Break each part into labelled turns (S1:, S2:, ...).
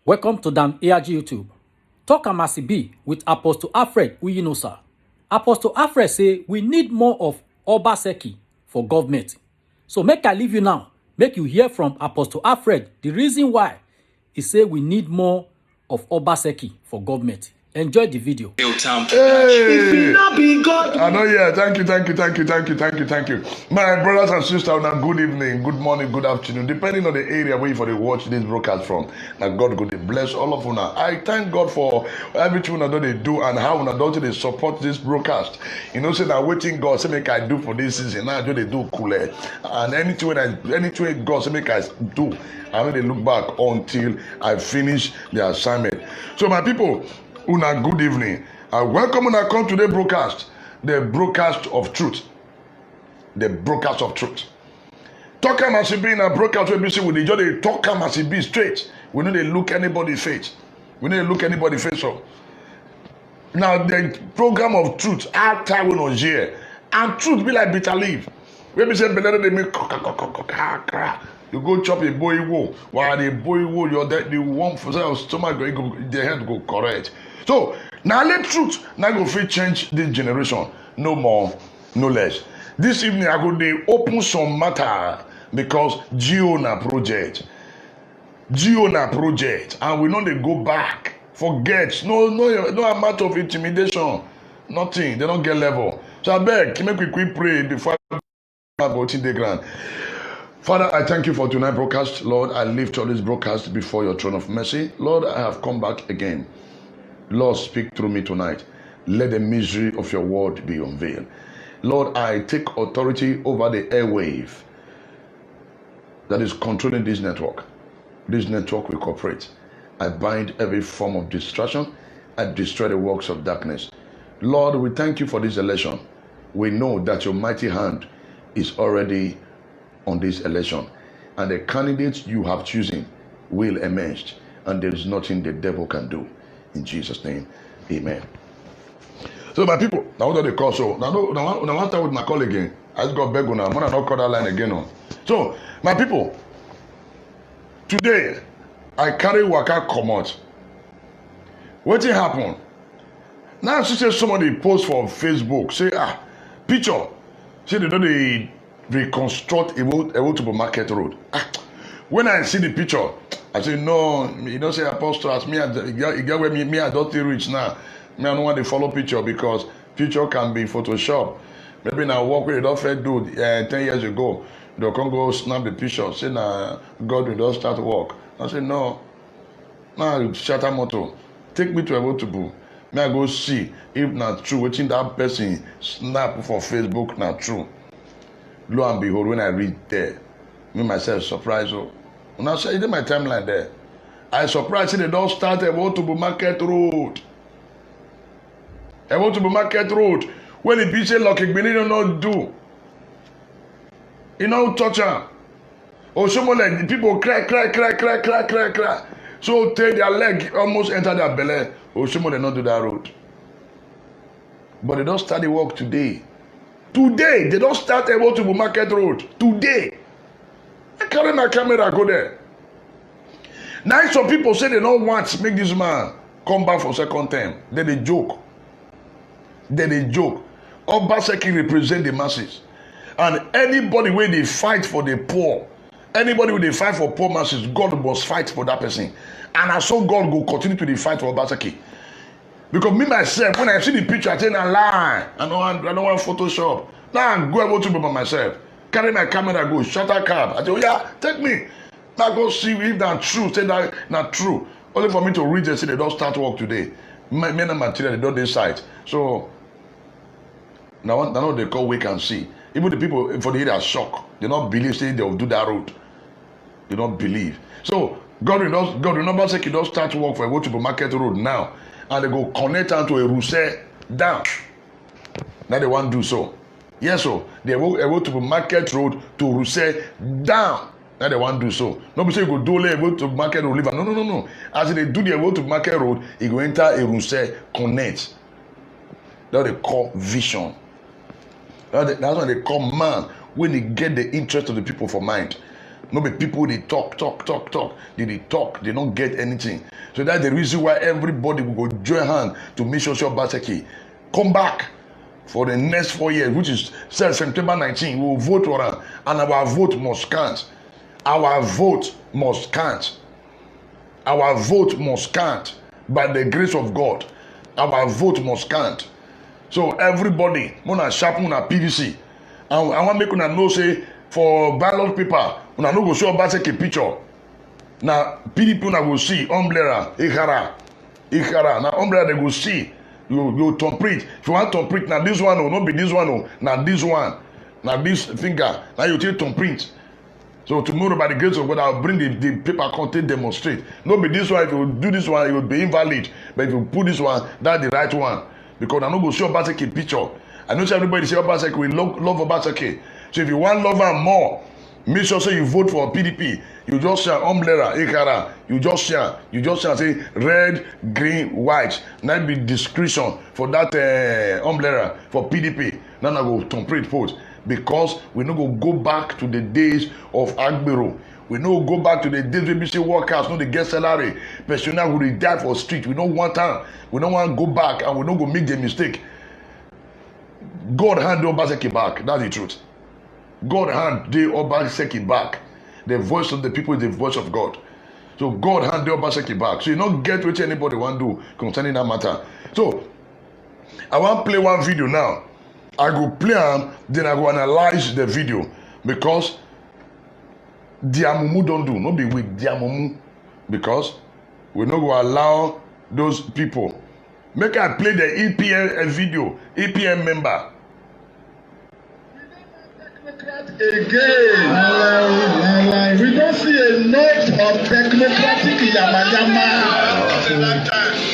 S1: Welcome to Dan ARG YouTube. Talk am as e be with Apostle Alfred Uyinosa. Apostle Alfred say we need more of Obaseki for government. So make I leave you now. Make you hear from Apostle Alfred the reason why he say we need more of Obaseki for government. Enjoy the video.
S2: Hey,
S3: If it not be God,
S2: I know, yeah. Thank you. My brothers and sisters, now good evening, good morning, good afternoon, depending on the area where you watch this broadcast from. Now God go to bless all of you now. I thank God for everything that they do and how they support this broadcast. You know, say that waiting God say make I do for this season. Now they do cool, and anything God say make I do. I mean, they look back until I finish the assignment. So my people, una good evening. Welcome when I come to the broadcast of truth. The broadcast of truth. Talk am as it be in a broadcast where we with the judge, talk am as it be straight. We know they look anybody face. So now the program of truth, our time we not here. And truth be like bitter leaf. When we say better they make you go chop a boy wool. While the boy wool, you're the one for your stomach, the head go correct. So now let truth now go fit change this generation. No more, no less. This evening I go dey open some matter because Geo na project, and we know they go back. Forget no amount of intimidation, nothing. They don't get level. So I beg, make we quick pray before I go to the ground. Father, I thank you for tonight's broadcast. Lord, I lift all this broadcast before your throne of mercy. Lord, I have come back again. Lord, speak through me tonight. Let the mystery of your word be unveiled. Lord, I take authority over the airwave that is controlling this network. This network will cooperate. I bind every form of distraction. I destroy the works of darkness. Lord, we thank you for this election. We know that your mighty hand is already on this election, and the candidates you have chosen will emerge, and there is nothing the devil can do. In Jesus' name, amen. So my people, now what do they call? So now one time with my call again. I just got beg on. I'm gonna not call that line again. No. So my people, today I carry waka comot. What happened? Now she say somebody post for Facebook, say picture, say they don't reconstruct a to market road. When I see the picture, I say no, you don't say apostle as me, you get where me I don't reach now. Me I don't want to follow picture because picture can be Photoshop. Maybe now work with don't fair do 10 years ago. They can go snap the picture, say now God will don't start work. I say no. Now shatter motto. Take me to a Wotubu. May I go see if not true, waiting that person snap for Facebook not true. Lo and behold, when I read there, me myself surprised. When I say, in my timeline there, I surprised they don't start a Wotubu Market Road. A Wotubu Market Road. When the be say like it don't not do. You know, touch her. Or someone like the people cry. So take their leg almost enter their belly. Or someone they not do that road. But they don't start the work today. Today, they don't start able to Market Road. Today. I carry my camera, go there. Now some people say they don't want to make this man come back for second time. Then they joke. Obaseki represent the masses. And anybody where they fight for the poor, anybody where they fight for poor masses, God must fight for that person. And I saw God go continue to fight for Obaseki. Because me myself, when I see the picture, I say, I lie. I don't want Photoshop. Now I go able to by myself. Carry my camera, go, shut a cab. I say, oh yeah, take me. Now go see if that's true. Say that not true. Only for me to read and say they don't start work today. Men and material, they don't decide. So, now they call wait and see. Even the people for the area are shocked. They don't believe, say they'll do that road. They don't believe. So, God will not say he don't start work for a go to Market Road now. And they go connect onto a Rousseau down. Now they want to do so. Yes, so they will to Market Road to Rousseau down. Now they want to do so. Nobody say you go do to Market Road. No. As they do the way to Market Road, you go enter a Rousseau connect. That's what they call vision. That's what they call man when they get the interest of the people for mind. No be people they talk. They talk. They don't get anything. So that's the reason why everybody will go join hand to make sure Obaseki come back for the next 4 years, which is September 19. We will vote for her, and our vote must count. Our vote must count. Our vote must count by the grace of God. Our vote must count. So everybody, muna sharp, muna PVC. And I want to make una know say for ballot paper, una no go show Obaseki picture. Now PDP una go see umbrella, Ikhara. Now umbrella they go see. You thumbprint. If you want thumbprint, now this one, no be this one, now this one, now this finger. Now you take thumbprint. So tomorrow, by the grace of God, I'll bring the paper content demonstrate. No be this one. If you do this one, it will be invalid. But if you put this one, that's the right one. Because I know go show Obaseki picture. I know everybody say Obaseki, we love Obaseki. So if you want love her more, make sure say you vote for PDP. You just share umbrella, Ikhara. You just share say red, green, white. Now be discretion for that umbrella for PDP. Now I go thumbprint vote. Because we no go back to the days of Agbero. We no go back to the days when we say workers no they get salary. Pensioner who they die for street. We don't want time. We don't want to go back and we don't go make the mistake. God hand the Obaseki back. That's the truth. God hand the Obaseki back. The voice of the people is the voice of God. So God hand the Obaseki back. So you don't get what anybody want to do concerning that matter. So I want to play one video now. I go play them, then I go analyze the video because Diamumu don't do, no be with Diamumu because we not go allow those people. Make I play the EPM video, EPM member.
S3: Again, we don't see enough of technocratic yamayama.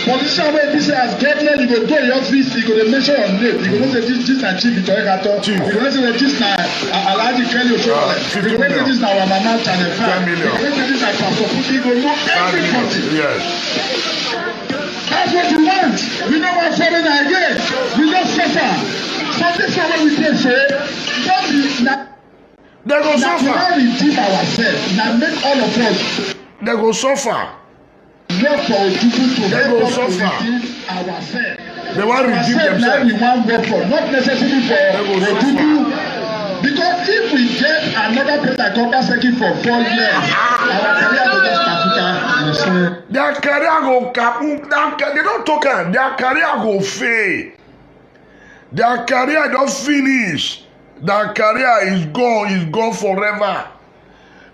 S3: Politician wey be say as governor you go go your office you go dey mention your name you go know say this na chief Victoria Kato you go know say this na Alhaji Kelly Osowale you go know say this na our mama Channel 5 you go know say this na Pastor Kuti you go know everybody. Yes. That's what we want. We no want foreigner again. We no suffer. So this one wey we dey say don't be na.
S2: They go suffer.
S3: Na we redeem ourselves. Na make all of us.
S2: They go suffer.
S3: Work for people to
S2: help us
S3: to redeem ourselves.
S2: They want to redeem themselves.
S3: We want work for, not necessarily for people. Because if we get another place like Obaseki for 4 years, our career go just kapuka.
S2: Their career go kapuka. They don't talk. Their career go fail. Their career don't finish. Their career is gone forever.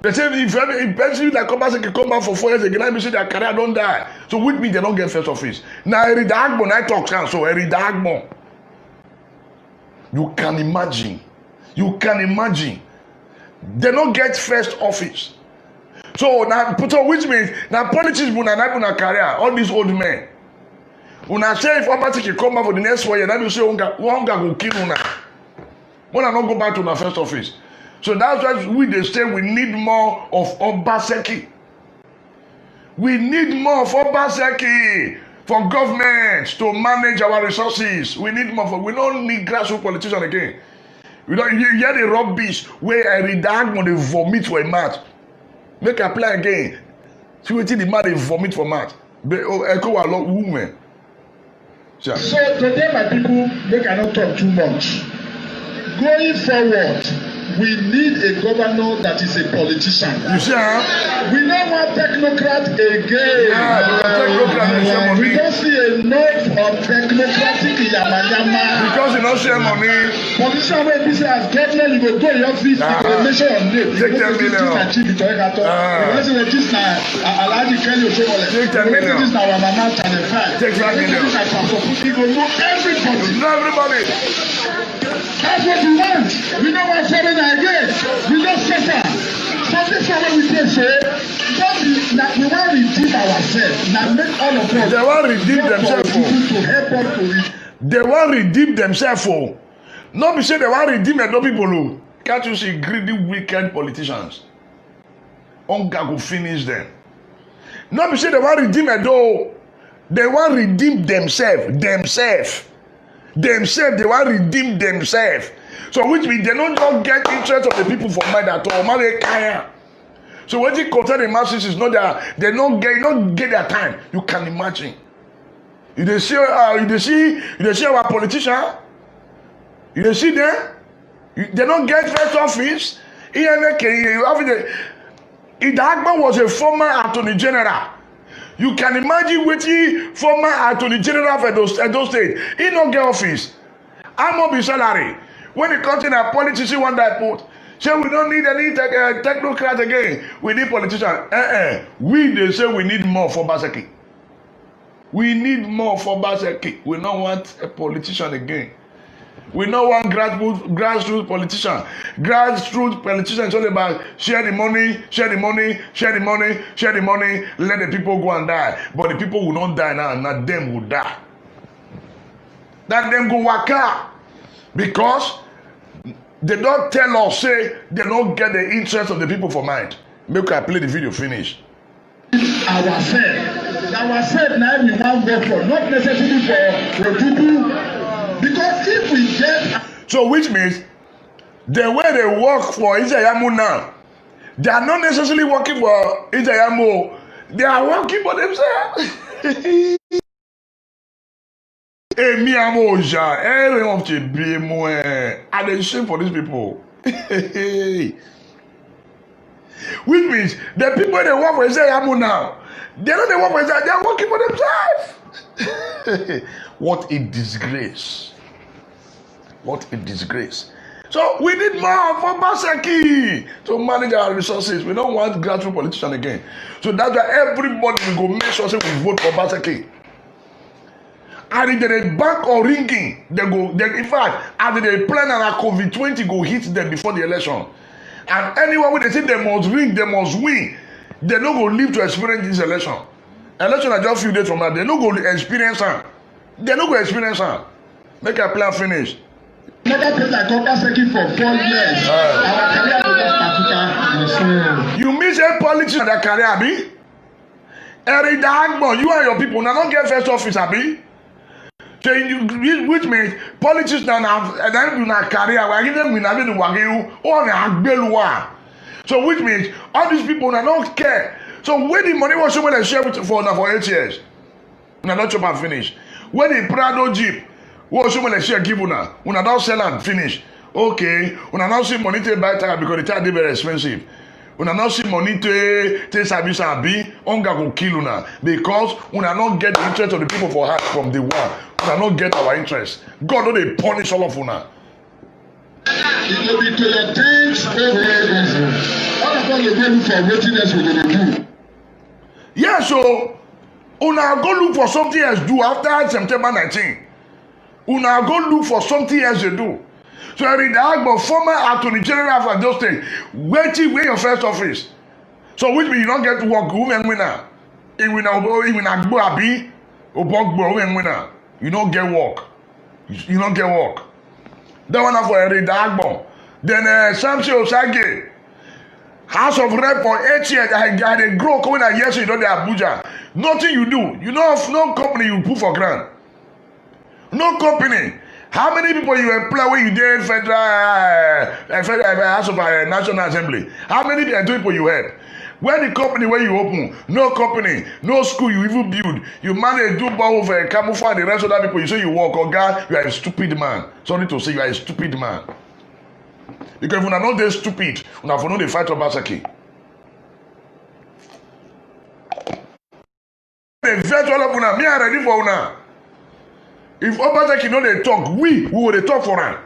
S2: They say if person like Obaseki come back for 4 years again, I be say their career don't die. So with me, they don't get first office. Now Erida Agbo, I talk so Erida Agbo. You can imagine. They don't get first office. So now, which means now politics will not career. All these old men. When I say if Obaseki come back for the next 4 years, I will say one guy will kill una. When I not go back to my first office. So that's why they say we need more of Obaseki. We need more of Obaseki for government to manage our resources. We need more. We don't need grassroots politicians again. We don't hear the rubbish where I redag when they vomit for a mat. Make a plan again. See what the man they vomit for mat. Echo a lot women.
S3: So today, my people, they cannot talk too much. Going forward, we need a governor that is a politician.
S2: You see,
S3: we don't want technocrat again.
S2: Yeah,
S3: we don't see enough of technocratic yamayama.
S2: Because you don't share money.
S3: Politician wey be say as governor you go go your office, you go mention your name.
S2: Take 10 million.
S3: This na chief Victoria Kato. You go say this na Alhaji Kelly Osowale.
S2: Take 10 million.
S3: This na our mama Channel 5.
S2: Take 5 million.
S3: This na Pastor Kuti. You go know everybody.
S2: You know everybody.
S3: That's what we want. We don't want foreigner again. We don't suffer. So this one wey we dey say, don't be na we wan redeem ourselves. Na make all of us.
S2: They wan redeem themselves for.
S3: To help us to
S2: They wan redeem themselves for. No be say they wan redeem Edo people o. Can't you see greedy, wicked politicians? Hunger go finish them. No be say they wan redeem Edo. They wan redeem themselves. Themselves, they want to redeem themselves. So which means they don't just get interest of the people for mind at all. So when you concern the masses is not that they not get their time. You can imagine. You see our politician. You see them. They don't get first office. Ida Agba was a former attorney general. You can imagine what he former attorney general for Edo State. He don't get office. I'm not be salary. When it comes in a politician one that put, say we don't need any technocrat again. We need politicians. They say we need more for Obaseki. We need more for Obaseki. We don't want a politician again. We don't want grassroots politician. Grassroots politicians is all about share the money, share the money, share the money, share the money, let the people go and die. But the people will not die now, not them will die. That them go waka. Because they don't tell us, say, they don't get the interest of the people for mind. Make I play the video finish.
S3: Ourselves now we want work for, not necessarily for people. Because if we get...
S2: So which means, the way they work for Ijeyamu now, they are not necessarily working for Ijeyamu. They are working for themselves. Emi amoja, everyone of the BMO, and they shame for these people. Which means the people they work for Ijeyamu now, they don't they work for Ijeyamu, they are working for themselves. What a disgrace. What a disgrace. So we need more for Obaseki to manage our resources. We don't want grassroots politicians again. So that's why everybody will go make sure we vote for Obaseki. And if the bank or ringing, in fact, as they plan and COVID-20 go hit them before the election. And anyone when they say they must ring, they must win, they don't go live to experience this election. Election are just a few days from now. They don't go experience her. They don't go experience her. Make a plan finish.
S3: Another place like Obaseki for 4 years. Our career in West Africa.
S2: You miss a politician in their career, Abi? Erida Agbo, you and your people now don't get first office, Abi? Which means politicians now have a career. We give them we have to wagyu on a. So which means all these people now don't care. So where the money was someone share for 8 years. Now not chop and finish. Where the Prado Jeep was someone share give una don't sell and finish. Okay, una not see money to buy tire because the tire is very expensive. Una not see money to take service and be hunger go kill una because una not get the interest of the people for heart from the one. Una not get our interest. God don't they punish all of una.
S3: It will be to your things. All of us will go look for waiting else we're going to do.
S2: Yeah, so una go look for something else do after September 19. Una go look for something else to do. So I read the Agbo, former attorney general of Edo State, waiting where your first office. So which means you don't get to work, women winner. Even Agbo Abi, Obogbo, women winner. You don't get work. You don't get work. That one for Read the Agbo. Then Samson Osage, House of Rep for 8 years, I had a grow coming at yes, you don't have Abuja. Nothing you do. You don't have no company you put for grant. No company. How many people you employ when you did federal House of National Assembly? How many people you help? Where the company where you open? No company, no school you even build. You manage do borrow for camouflage the rest of that people. You say you work, oh God, you are a stupid man. Sorry to say you are a stupid man. Because if you are not that stupid, you have to know the fight of Obaseki. The virtual of una, me are ready for una. If Obaseki know they talk, we will talk for him.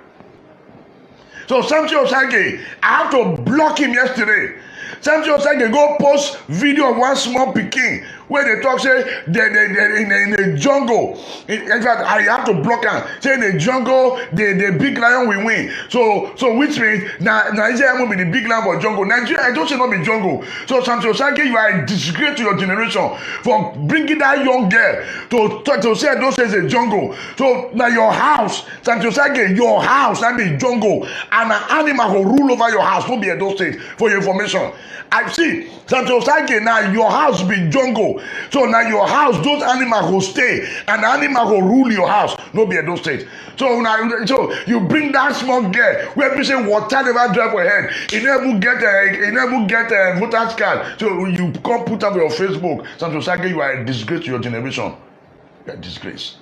S2: So Samson Osage, I have to block him yesterday. Samson Osage go post video of one small pikin where they talk say they in the jungle. In fact, I have to block him. Say in the jungle, the big lion will win. So which means Nigeria will be the big lion for jungle. Nigeria, I don't say not be jungle. So Samson Osage, you are a disgrace to your generation for bringing that young girl to say those says a jungle. So now your house, Samson Osage, your house that be jungle, and an animal will rule over your house. Don't be a those states for your information. I see Samson Osage now your house be jungle. go. So now your house, those animals will stay, and the animal will rule your house. No be those states. So now, so you bring that small girl where people say water never drive for head. He never get a voter's card. So you come put up your Facebook. Some society, you are a disgrace to your generation. You are a disgrace.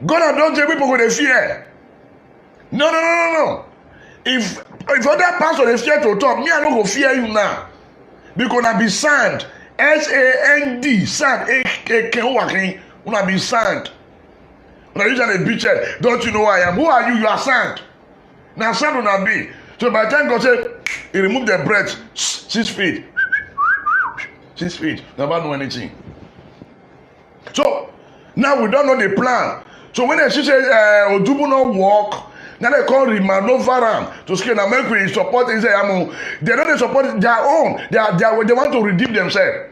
S2: God don't tell people with a fear. No. If other pastor fear to talk, me I don't go fear you now. Because I be sand. S-A-N-D. Sand. Una be sand. Una use a beach. Don't you know who I am? Who are you? You are sand. Now sand una be. So by the time God say, he remove the breath 6 feet. 6 feet. Never know anything. So now we don't know the plan. So when they say Odubu no walk, now they call Rimanovaram to scale America support. They don't support their own. They want to redeem themselves.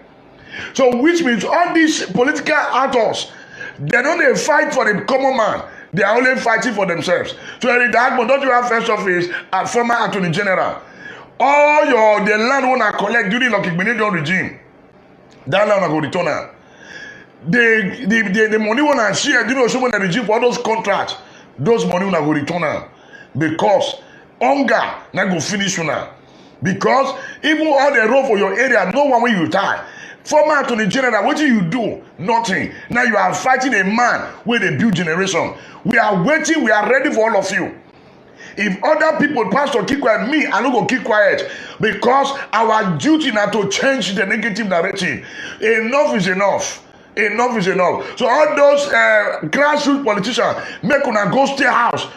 S2: So which means all these political actors, they don't fight for the common man. They are only fighting for themselves. So Eric Dagbo, don't you have first office and former Attorney General? All the land wanna collect during the Okigbenedion regime, that land will return her. The money wanna share, you know, someone the regime for all those contracts, those money wanna go return her. Because hunger na go finish una. Because even all the road for your area, no one will you tie. Former Attorney General, what do you do? Nothing. Now you are fighting a man with a build generation. We are waiting, we are ready for all of you. If other people, Pastor, keep quiet, me, I don't go keep quiet. Because our duty now to change the negative narrative. Enough is enough. Enough is enough. So all those grassroots politicians, make una go stay house.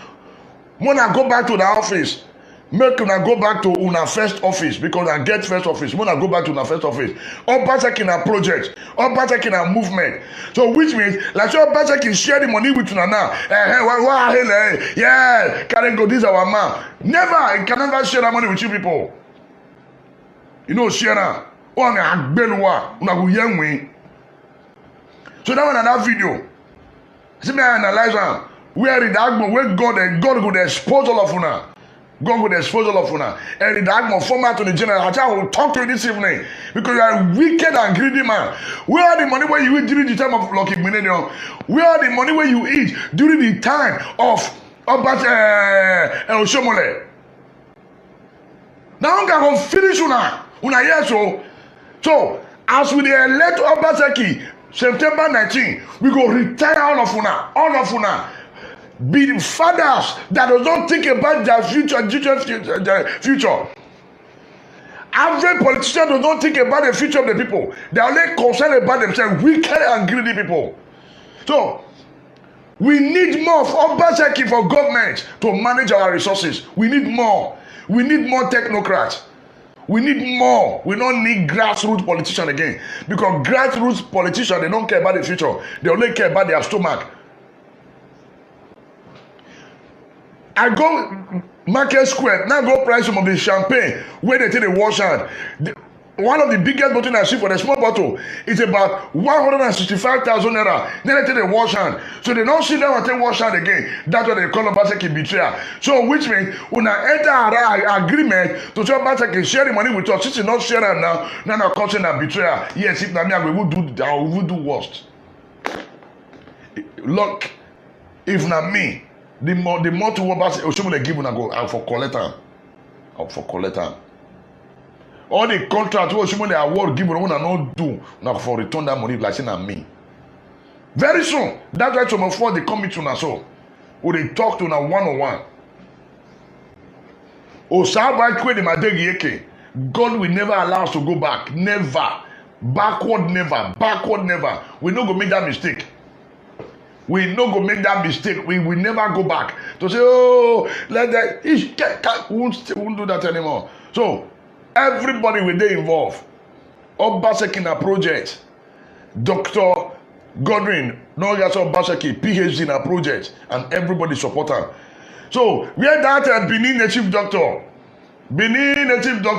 S2: Wanna go back to the office. Make una go back to una first office because I get first office. When I go back to una first office, all Obaseki na project, all Obaseki na movement. So which means like so Obaseki share the money with una now. Yeah, Karen go this our man. Never, you can never share that money with you people. You know share now. Oh me agbeluwa, una go young way. So that one another video. See me analyze am. Where the Agbo, where God would expose all of una. God will expose all of una. And the Agmo, former Attorney General, I will talk to you this evening because you are a wicked and greedy man. Where are the money where you eat during the time of Lucky Millennium? Where are the money where you eat during the time of Oshomole? Now I'm going to finish una yes so. So as we elect Obaseki September 19, we go retire all of una. Be the fathers that does not think about their future. Average politicians do not think about the future of the people. They are only concerned about themselves, wicked and greedy people. So we need more of Obaseki for government to manage our resources. We need more. We need more technocrats. We need more. We don't need grassroots politicians again. Because grassroots politicians, they don't care about the future. They only care about their stomach. I go Market Square, now go price some of the champagne where they take the wash hand. One of the biggest bottles I see for the small bottle is about 165,000 naira. Then they take the wash hand. So they don't sit down and take wash hand again. That's what they call Obaseki betrayal. So which means when I enter an agreement to tell Obaseki share the money with us, since you not share it now causing a betrayal. Yes, if not me, we will do worst. Look, if not me, the more to Obaseki Oshomole give una go out for collector. All the contract wey Oshomole award give una no do na for return that money like say na me. Very soon, that's why some of us they come to una so. We dey talk to una one-on-one. Osaba kwe de madegi eke. God will never allow us to go back. Never. Backward never. We no go make that mistake. We will never go back to say, oh, let that. Won't do that anymore. So, everybody will be involved. Obaseki na project. Dr. Godwin, Obaseki, PhD in a project, and everybody support her. So, where that Benin native doctor,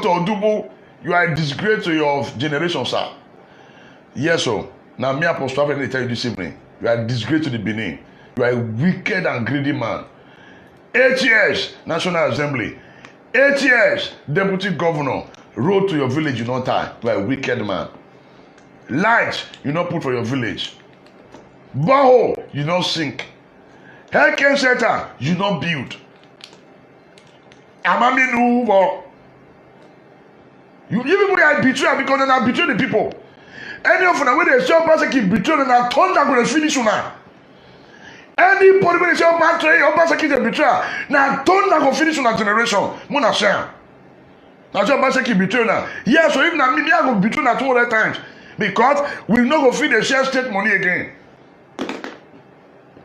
S2: Odubu, you are a disgrace to your generation, sir. Yes, sir. Now, me Apostle Alfred, they tell you this evening. You are a disgrace to the Benin. You are a wicked and greedy man. 8 years, National Assembly. 8 years, deputy governor, road to your village, you not tie, like a wicked man. Light, you not put for your village. Borehole, you not sink. Healthcare center, you not build. Amami Nuvo. You people are betrayed because they are betraying the people. Any of them, when they say Obaseki betrayed, and I told them to finish now. Anybody when they say Obaseki is betrayed, now I told them to finish on that generation. Mona share. Now say Obaseki betrayed now. Yes, so even me, I go betray that 200 times because we not go feed the share state money again.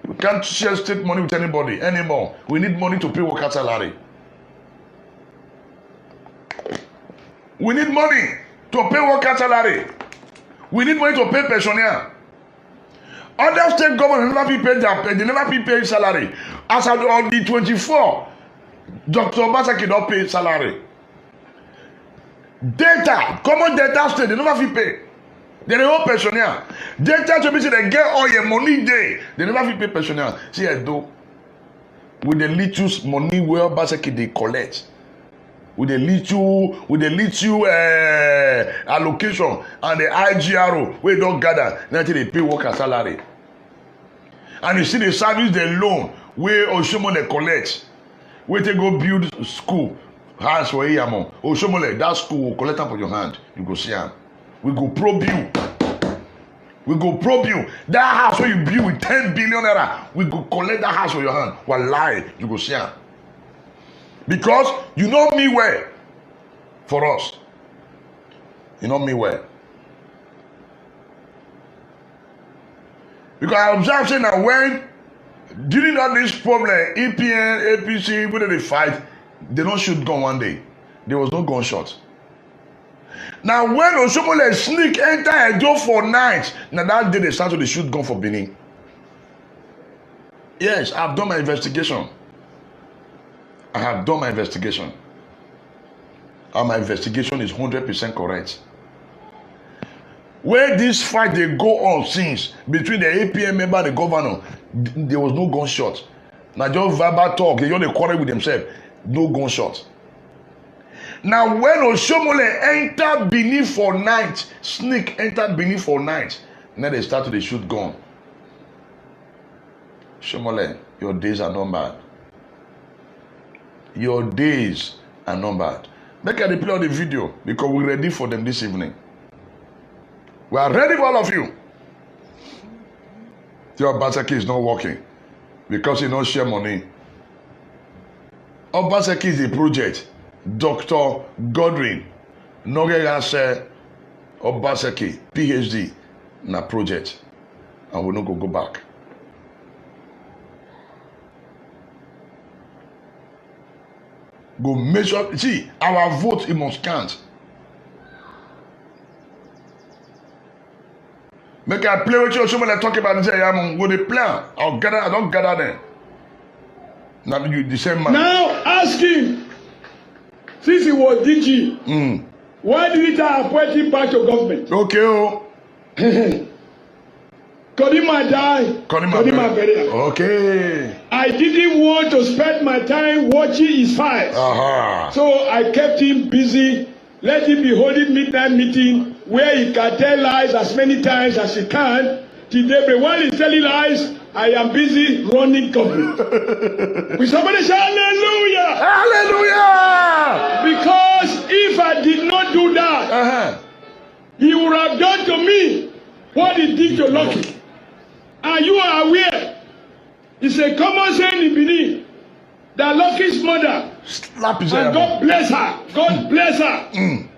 S2: We can't share state money with anybody anymore. We need money to pay worker salary. We need money to pay worker salary. We need money to pay pensioner. Other state government never pay their pay. They never pay salary. As on the 24, Dr. Obaseki don't pay salary. Data, common data state, they never pay. They don't pay pensioner. Data to be say they get all your money there. They never pay pensioner. See, I do. With the little money where Obaseki they collect. With the little allocation and the IGRO where they don't gather until they pay worker salary. And you see the service they loan where Oshomole collect, where they go build school, hands for Iyamo. Oshomole, that school will collect them for your hand. You go see them. We go probe you. We go probe you. That house where you build with 10 billion naira, we go collect that house for your hand. Wallahi, you go see them. Because you know me well for us. You know me well. Because I observe saying that when during all this problem, EPN, APC, when they fight, they don't shoot gun one day. There was no gunshot. Now when Oshomole sneak enter Edo for night, now that day they started to shoot gun for Benin. Yes, I've done my investigation. I have done my investigation. And my investigation is 100% correct. Where this fight they go on since between the APM member and the governor, there was no gunshot. Now just verbal talk, they just quarrel with themselves. No gunshot. Now when Oshomole enter Benin for night, sneak enter Benin for night, now they start to shoot gun. Oshomole, your days are numbered. Your days are numbered. Make I play on the video because we're ready for them this evening. We are ready for all of you. Your Obaseki is not working because he don't share money. Obaseki is a project. Dr. Godwin Nogega said Obaseki, PhD, na project. And we're not going to go back. Go measure. See, our vote, it must count. Make I play with you. Someone that talk about this. I'm going to plan. I don't gather them. Now you the same man.
S3: Now ask him. Since he was DG, why did he appoint him back to government?
S2: Okay, oh.
S3: Kodima died. Kodima buried.
S2: Okay.
S3: I didn't want to spend my time watching his files. So I kept him busy. Let him be holding midnight meeting where he can tell lies as many times as he can. Today, when he's telling lies, I am busy running government. Will somebody say hallelujah?
S2: Hallelujah!
S3: Because if I did not do that, he would have done to me what he did to Lucky. And you are aware, it's a common saying in Benin that Lucky's mother, and God bless her, God bless her.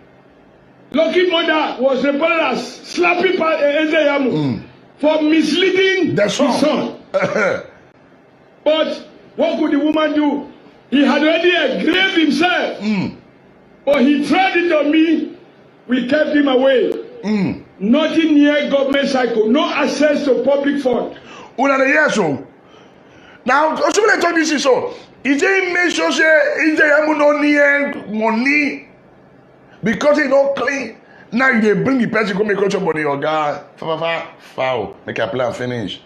S3: Lucky's mother was reported as slapping Ezeyamu for misleading his son. But what could the woman do? He had already engraved himself. But he tried it on me. We kept him away. Nothing near government cycle. No access to public fund.
S2: Now, somebody talk this is so. Is there make sure say is there no near money because it's not clean? Now they bring the person come make culture money or guy foul make a plan finish.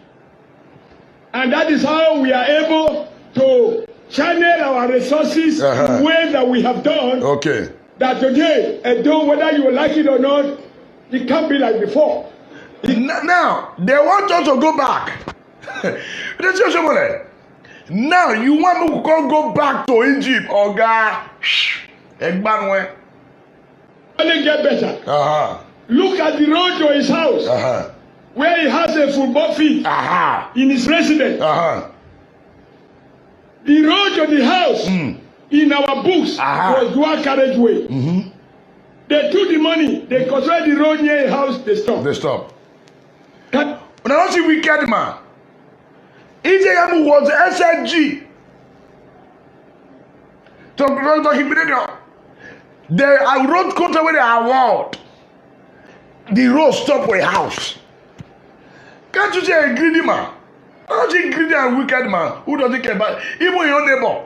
S3: And that is how we are able to channel our resources in ways that we have done.
S2: Okay.
S3: That today, Edo, whether you like it or not, it can't be like before.
S2: Now, they want us to go back. Now, you want me to go back to Egypt, or Egbanwe?
S3: Only get better. Look at the road to his house, where he has a football field in his residence. The road to the house in our books was dual carriageway. They took the money, they constructed the road near a house, they stopped.
S2: They stopped. When I don't see wicked man, EJM was SNG. The road contract with the award. The road stop for a house. Can't you say a greedy man? Not a greedy and wicked man who doesn't care about even your neighbor.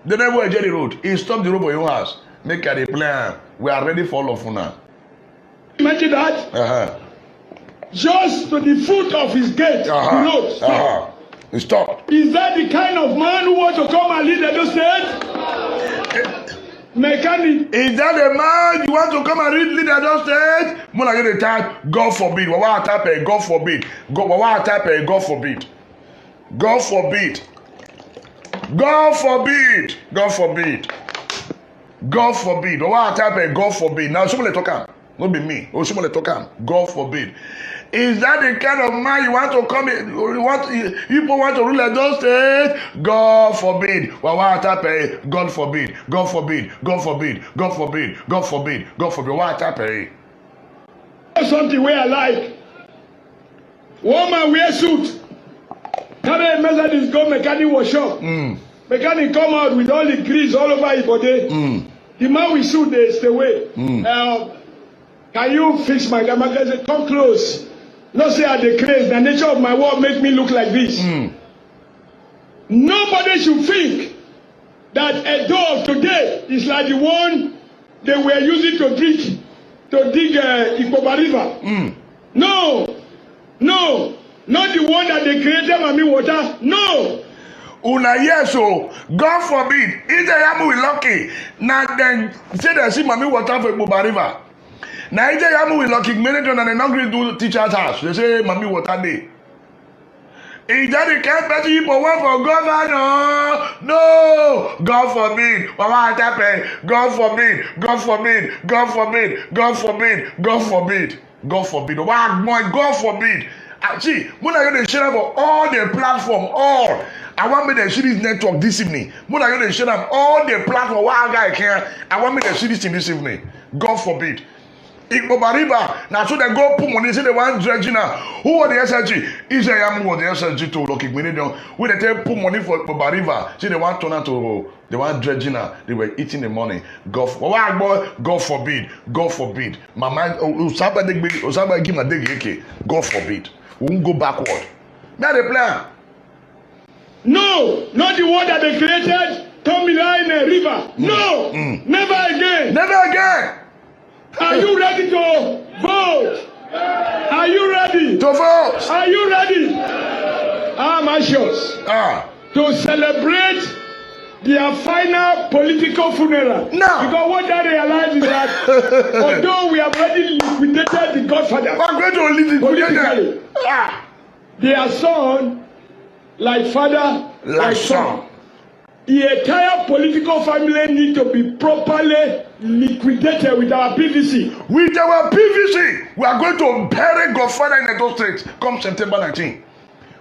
S2: The neighbor enjoy the road. He stopped the road for your house. Make a plan. We are ready for all of now.
S3: Imagine that. Just to the foot of his gate, the road stopped.
S2: He stopped.
S3: Is that the kind of man who wants to come and lead the state? Mechanic.
S2: Is that the man you want to come and lead the state? Mona get the time. God forbid. God forbid. God forbid. God forbid. God forbid. God forbid. God forbid. God forbid. Now somebody talk am. Not be me. Or somebody talk am. God forbid. Is that the kind of man you want to come in? People want to rule those states? God forbid. God forbid. God forbid. God forbid. God forbid. God forbid. God forbid. What happened?
S3: Something where I like. Woman wear suit. Carry a Mercedes go mechanic workshop. Mechanic come out with all the grease all over his body. The man with suit they stay away. Can you fix my car? My guy say, come close. Not say at the craze. The nature of my work make me look like this. Nobody should think that a door of today is like the one they were using to dig Ikoba River. No, not the one that they created Mami Water. No.
S2: Una yes, so God forbid. If they are lucky, now then say they see Mami Water for Ikoba River. Now if they are lucky, many don't and they not going to do teacher's house. They say Mami Water day. Is that the kind of people want for governor? No! God forbid. God forbid. God forbid. God forbid. God forbid. God forbid. God forbid. God forbid. See, when I going to share for all the platform, all. I want me to see this network this evening. When I going to share them all the platform, what I can. I want me to see this in this evening. God forbid. Ikoba River, now so they go put money, say they want dredging now. Who was the SSG? Israel was the SSG to look at when they put money for Ikoba River, say they want turn to they want dredging now. They were eating the money. God forbid. God forbid. My mind, Osaba give my day. God forbid. We won't go backward. Now the plan.
S3: No, not the one that they created. Tomila in a river. No, never again.
S2: Never again.
S3: Are you ready to vote? Are you ready
S2: to vote?
S3: Are you ready? I'm anxious to celebrate their final political funeral.
S2: No.
S3: Because what I realize is that although we have already liquidated the Godfather,
S2: we're going to liquidate
S3: their son, like father, like son. The entire political family need to be properly liquidated with our PVC.
S2: With our PVC, we are going to bury Godfather in Edo State come September 19.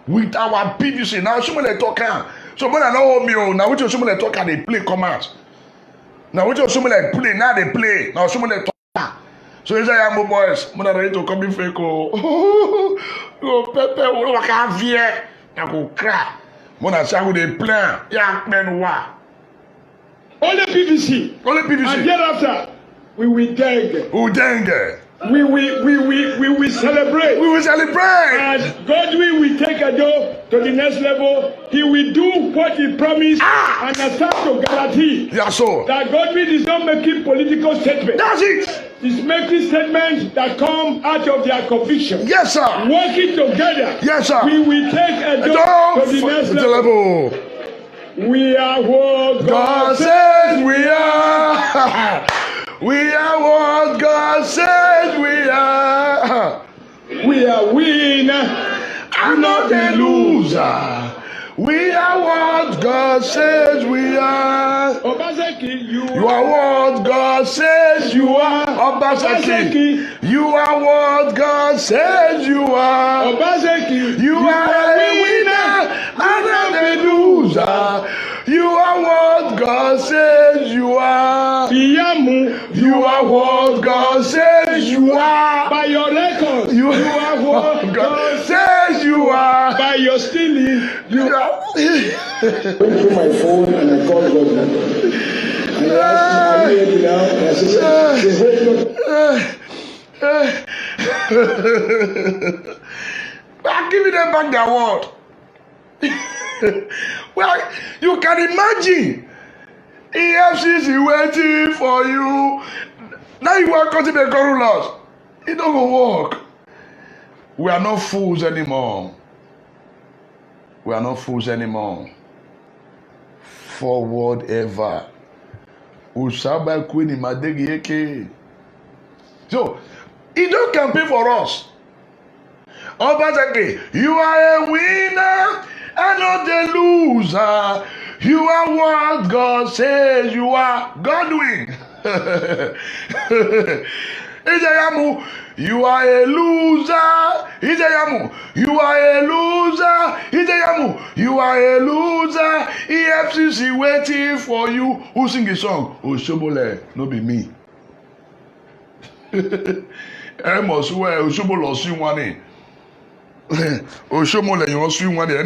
S2: With our PVC. Now, somebody talk somebody know me. Now, which somebody talk and they play commands. Now, which somebody play, now they play. Now, somebody talk. So, it's like, I'm boys. I'm ready to come in fake. Oh, Pepe, I can't fear. I go cry. Mona say how they plan. Yeah, men wa.
S3: Only PVC.
S2: Only PVC.
S3: And thereafter, we will dengue.
S2: We dengue.
S3: We will celebrate.
S2: We will celebrate.
S3: And God will take Edo to the next level. He will do what he promised and start to guarantee.
S2: Yeah, so.
S3: That God is not making political statements.
S2: That's it.
S3: He's making statements that come out of their conviction.
S2: Yes, sir.
S3: Working together.
S2: Yes, sir.
S3: We will take Edo to the next level. We are what
S2: God says we are. We are what God says we are.
S3: We are winner.
S2: I'm not a loser. We are what God says we are.
S3: Obaseki,
S2: You are what God says you are. Obaseki, you are what God says you are.
S3: Obaseki,
S2: You are a winner and not a loser. You are what God says you are.
S3: Iyamu,
S2: You are what God says you are.
S3: by your record,
S2: You
S3: are what
S2: God says you are.
S3: by your stealing.
S2: You are.
S3: Went through my phone and I called government. And I asked him, are you here now? And I said,
S2: I'm giving them back their word. Well, you can imagine EFCC waiting for you. Now you are cutting the corrulars. It don't go work. We are not fools anymore. We are not fools anymore. Forward ever. Usaba Queen Madegi. So, he don't campaign for us. Obaseki, you are a winner and not a loser. You are what God says you are. Godwin. Ijayamu, you are a loser. Ijayamu, you are a loser. Ijayamu, you are a loser. EFCC waiting for you. Who sing the song? Oshobole, no be me. Must swear Oshobole sing one. Oshomole, you must swing one there.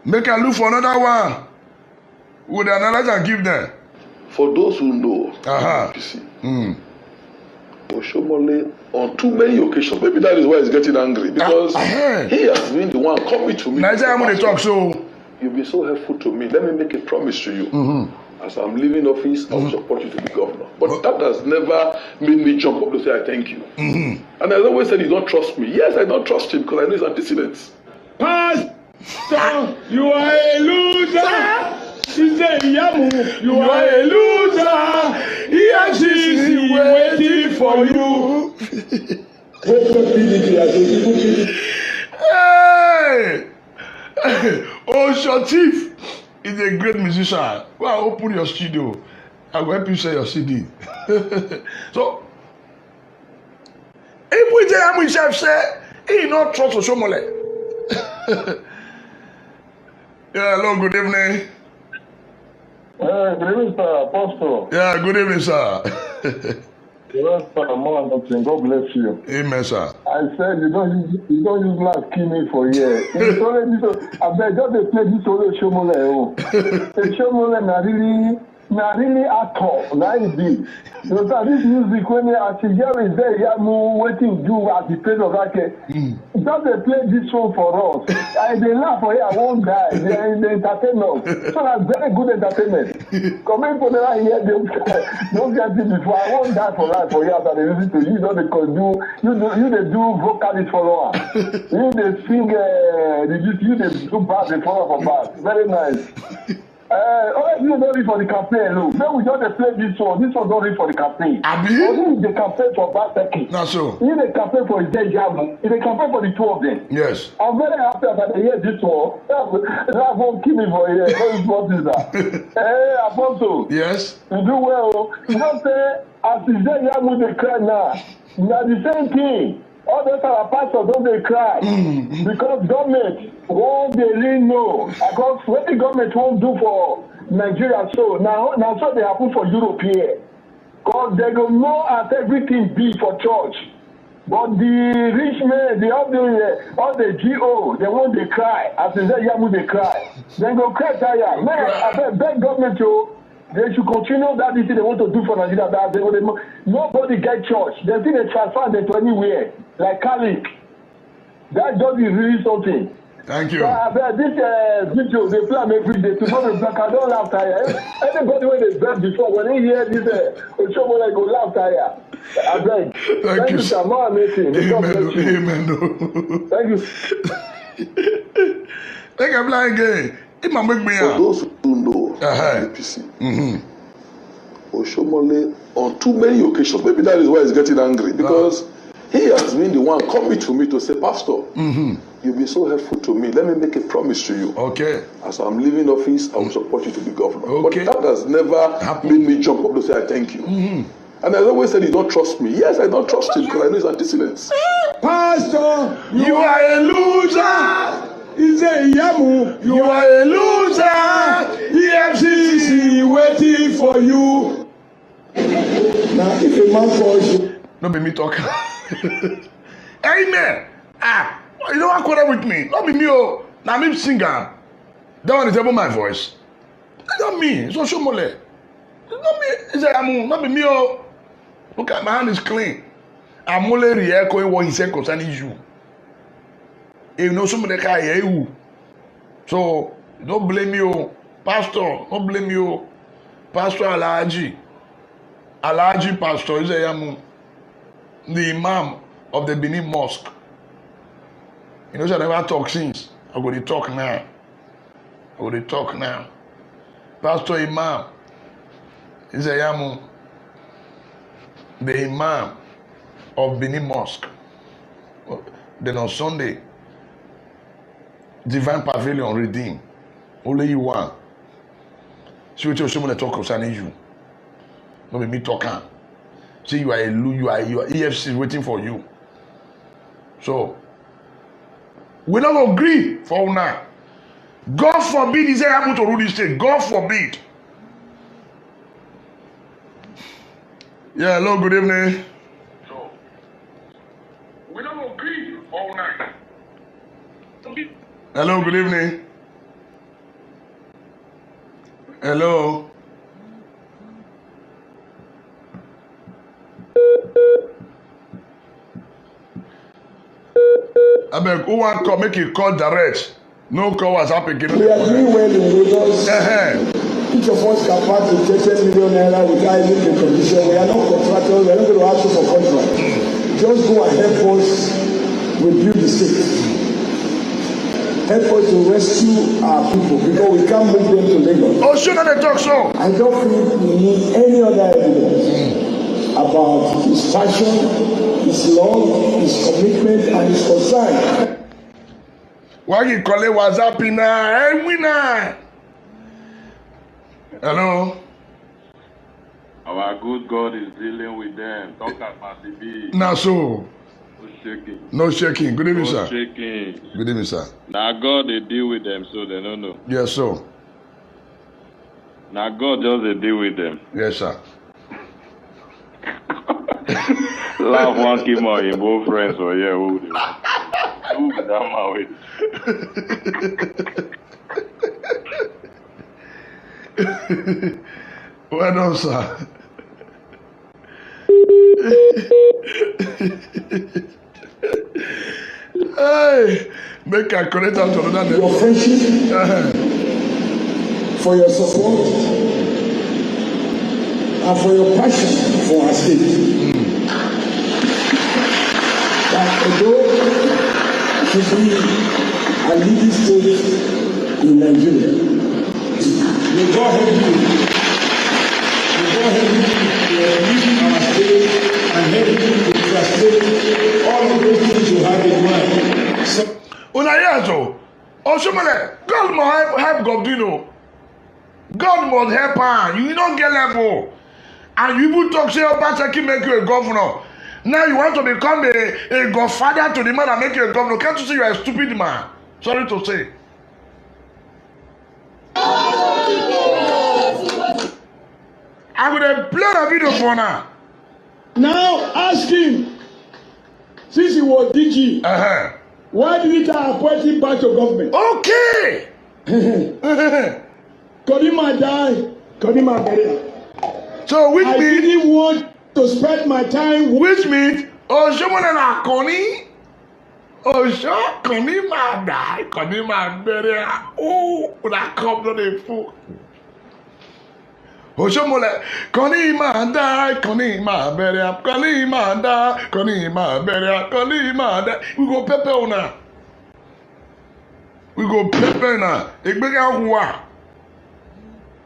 S2: Make a look for another one. Would analyze and give them?
S4: For those who know, APC, Oshomole on too many occasions, maybe that is why he's getting angry because he has been the one coming to me.
S2: Nigeria when they talk so.
S4: You've been so helpful to me. Let me make a promise to you. As I'm leaving office, I will support you to be governor. But that has never made me jump up to say I thank you. And I always said you don't trust me. Yes, I don't trust him because I know his antecedents.
S3: Pastor, you are a loser. She said, Yamu, you are a loser. EFCC waiting for you.
S2: Hey! Osho Chief is a great musician. Go and open your studio. I will help you sell your CD. So, if we tell him himself say, he not trust Oshomole. Yeah, hello, good evening.
S5: Good evening, sir. Apostle.
S2: Yeah, good evening, sir.
S5: Yes, sir. More anointing. God bless you.
S2: Amen, sir.
S5: I said you don't use last me for here. It's only this. I bet just play this only Shomole. Shomole na really at all. Na it so this music when as you hear is there, Yamu waiting do at the place of that. Just they play this one for us. They laugh for here. I won't die. They entertain us. So that's very good entertainment. Coming for the here, don't get it before. I won't die for life for here after they listen to you. You they do vocalist follower. You they sing. You they do bass. They follow for bass. Very nice. You don't read for the campaign, look. Then we just play this one. This one don't read for the campaign. Only the campaign for Baseki.
S2: Not so.
S5: He the campaign for Jamu. He the campaign for the two of them.
S2: Yes.
S5: I'm very happy that I hear this one. That won't kill me for here. What is that? Hey, Apostle.
S2: Yes.
S5: You do well. You don't say, as is there, Yamu they cry now. Now the same thing. All those our pastors don't they cry because government won't they really know because what the government won't do for Nigeria so now so they happen for Europe here because they don't know as everything be for church but the rich men all the GO they won't they cry as they say Yamu they cry they go cry tire man I beg government to. They should continue that thing they want to do for Nigeria. Nobody get church. They think they transfer them to anywhere, like Catholic. That just is really something.
S2: Thank you.
S5: This video they plan every day. Tomorrow black, I don't laugh tire. Anybody when they beg before, when they hear this, show when I go laugh tire. I beg. Thank you, sir. More amazing.
S2: Amen.
S5: Thank you.
S2: Take a blind game.
S4: those who know APC, Oshomole on too many occasions, maybe that is why he's getting angry, because he has been the one coming to me to say, Pastor, you've been so helpful to me. Let me make a promise to you.
S2: Okay.
S4: As I'm leaving office, I will support you to be governor.
S2: Okay.
S4: But that has never made me jump up to say, I thank you. And I always said, you don't trust me. Yes, I don't trust him because I know his antecedents.
S3: Pastor,
S2: You are a loser.
S3: is a yamu.
S2: You are a loser.
S3: EFCC waiting for you. Now, if a man calls you,
S2: Not be me talk. Amen. You don't quarrel with me. Not be me. Oh, now me singer. That one is about my voice. It's not me. It's not Shomole. It's not me. It's not be me. Oh, look at my hand is clean. I'm only re-echoing what he said concerning you. You know somebody can hear you. So don't blame you, Pastor. Don't blame you, Pastor Alhaji. Alhaji Pastor is the Imam of the Benin Mosque. You know, I never talk since. I'm going to talk now. Pastor Imam is the Imam of Benin Mosque. Then on Sunday, Divine Pavilion redeem. Only you one. See what you're showing the talk concerning you. Not be me talking. See you are EFC is waiting for you. So we don't agree for now. God forbid he say able to rule this state. God forbid. Yeah, hello, good evening. So we don't agree all night. Hello, good evening. Hello. I beg, who want to make a call direct? No call WhatsApp again.
S3: we are doing well in Lagos. Each of us can pass to 10 million naira without any condition. We are not contractors. We are not going to ask you for contract. Just go and help us rebuild the state. Help us to rescue our people because we can't move them to Lagos.
S2: Oh, sure, they talk so.
S3: I don't think we need any other evidence about his passion, his love, his commitment, and his concern.
S2: Why you call it WhatsApp now? Hey, winner. Hello.
S6: Our good God is dealing with them. Talk at Masibi.
S2: Now so.
S6: No shaking.
S2: No shaking. Good evening,
S6: No
S2: sir.
S6: shaking.
S2: Good evening, sir.
S6: Now God they deal with them, so they don't know.
S2: Yes, sir.
S6: Now God just they deal with them.
S2: Yes, sir.
S6: Laugh one keep my both friends or yeah, who they want. Who be that man with?
S2: Well done, sir. Hey, make a connect out to another.
S3: Your friendship, for your support, and for your passion for our state. That although should be a leading state in Nigeria, may God help you. May God help you to lead our state and help you to translate all of those things you have in mind. So,
S2: Unayazo, Oshomole, God must help Govdino. God must help her. You don't get level. And you will talk, say, Obaseki make you a governor. Now you want to become a godfather to the man and make you a governor. Can't you see you are a stupid man? Sorry to say. I'm going to play a video for now.
S3: now ask him, since he was DG, why didn't I appoint him back to government?
S2: Okay.
S3: Kodima died, Kodima buried.
S2: So which
S3: I
S2: means,
S3: didn't want to spend my time with
S2: Oshomole na Koni, Koni ma die, Koni ma bury. Oh, na come to the fool. Oshomole, Koni ma die, Koni ma bury, Koni ma die, Koni ma bury, Koni ma die. We go pepper una. We go pepper now.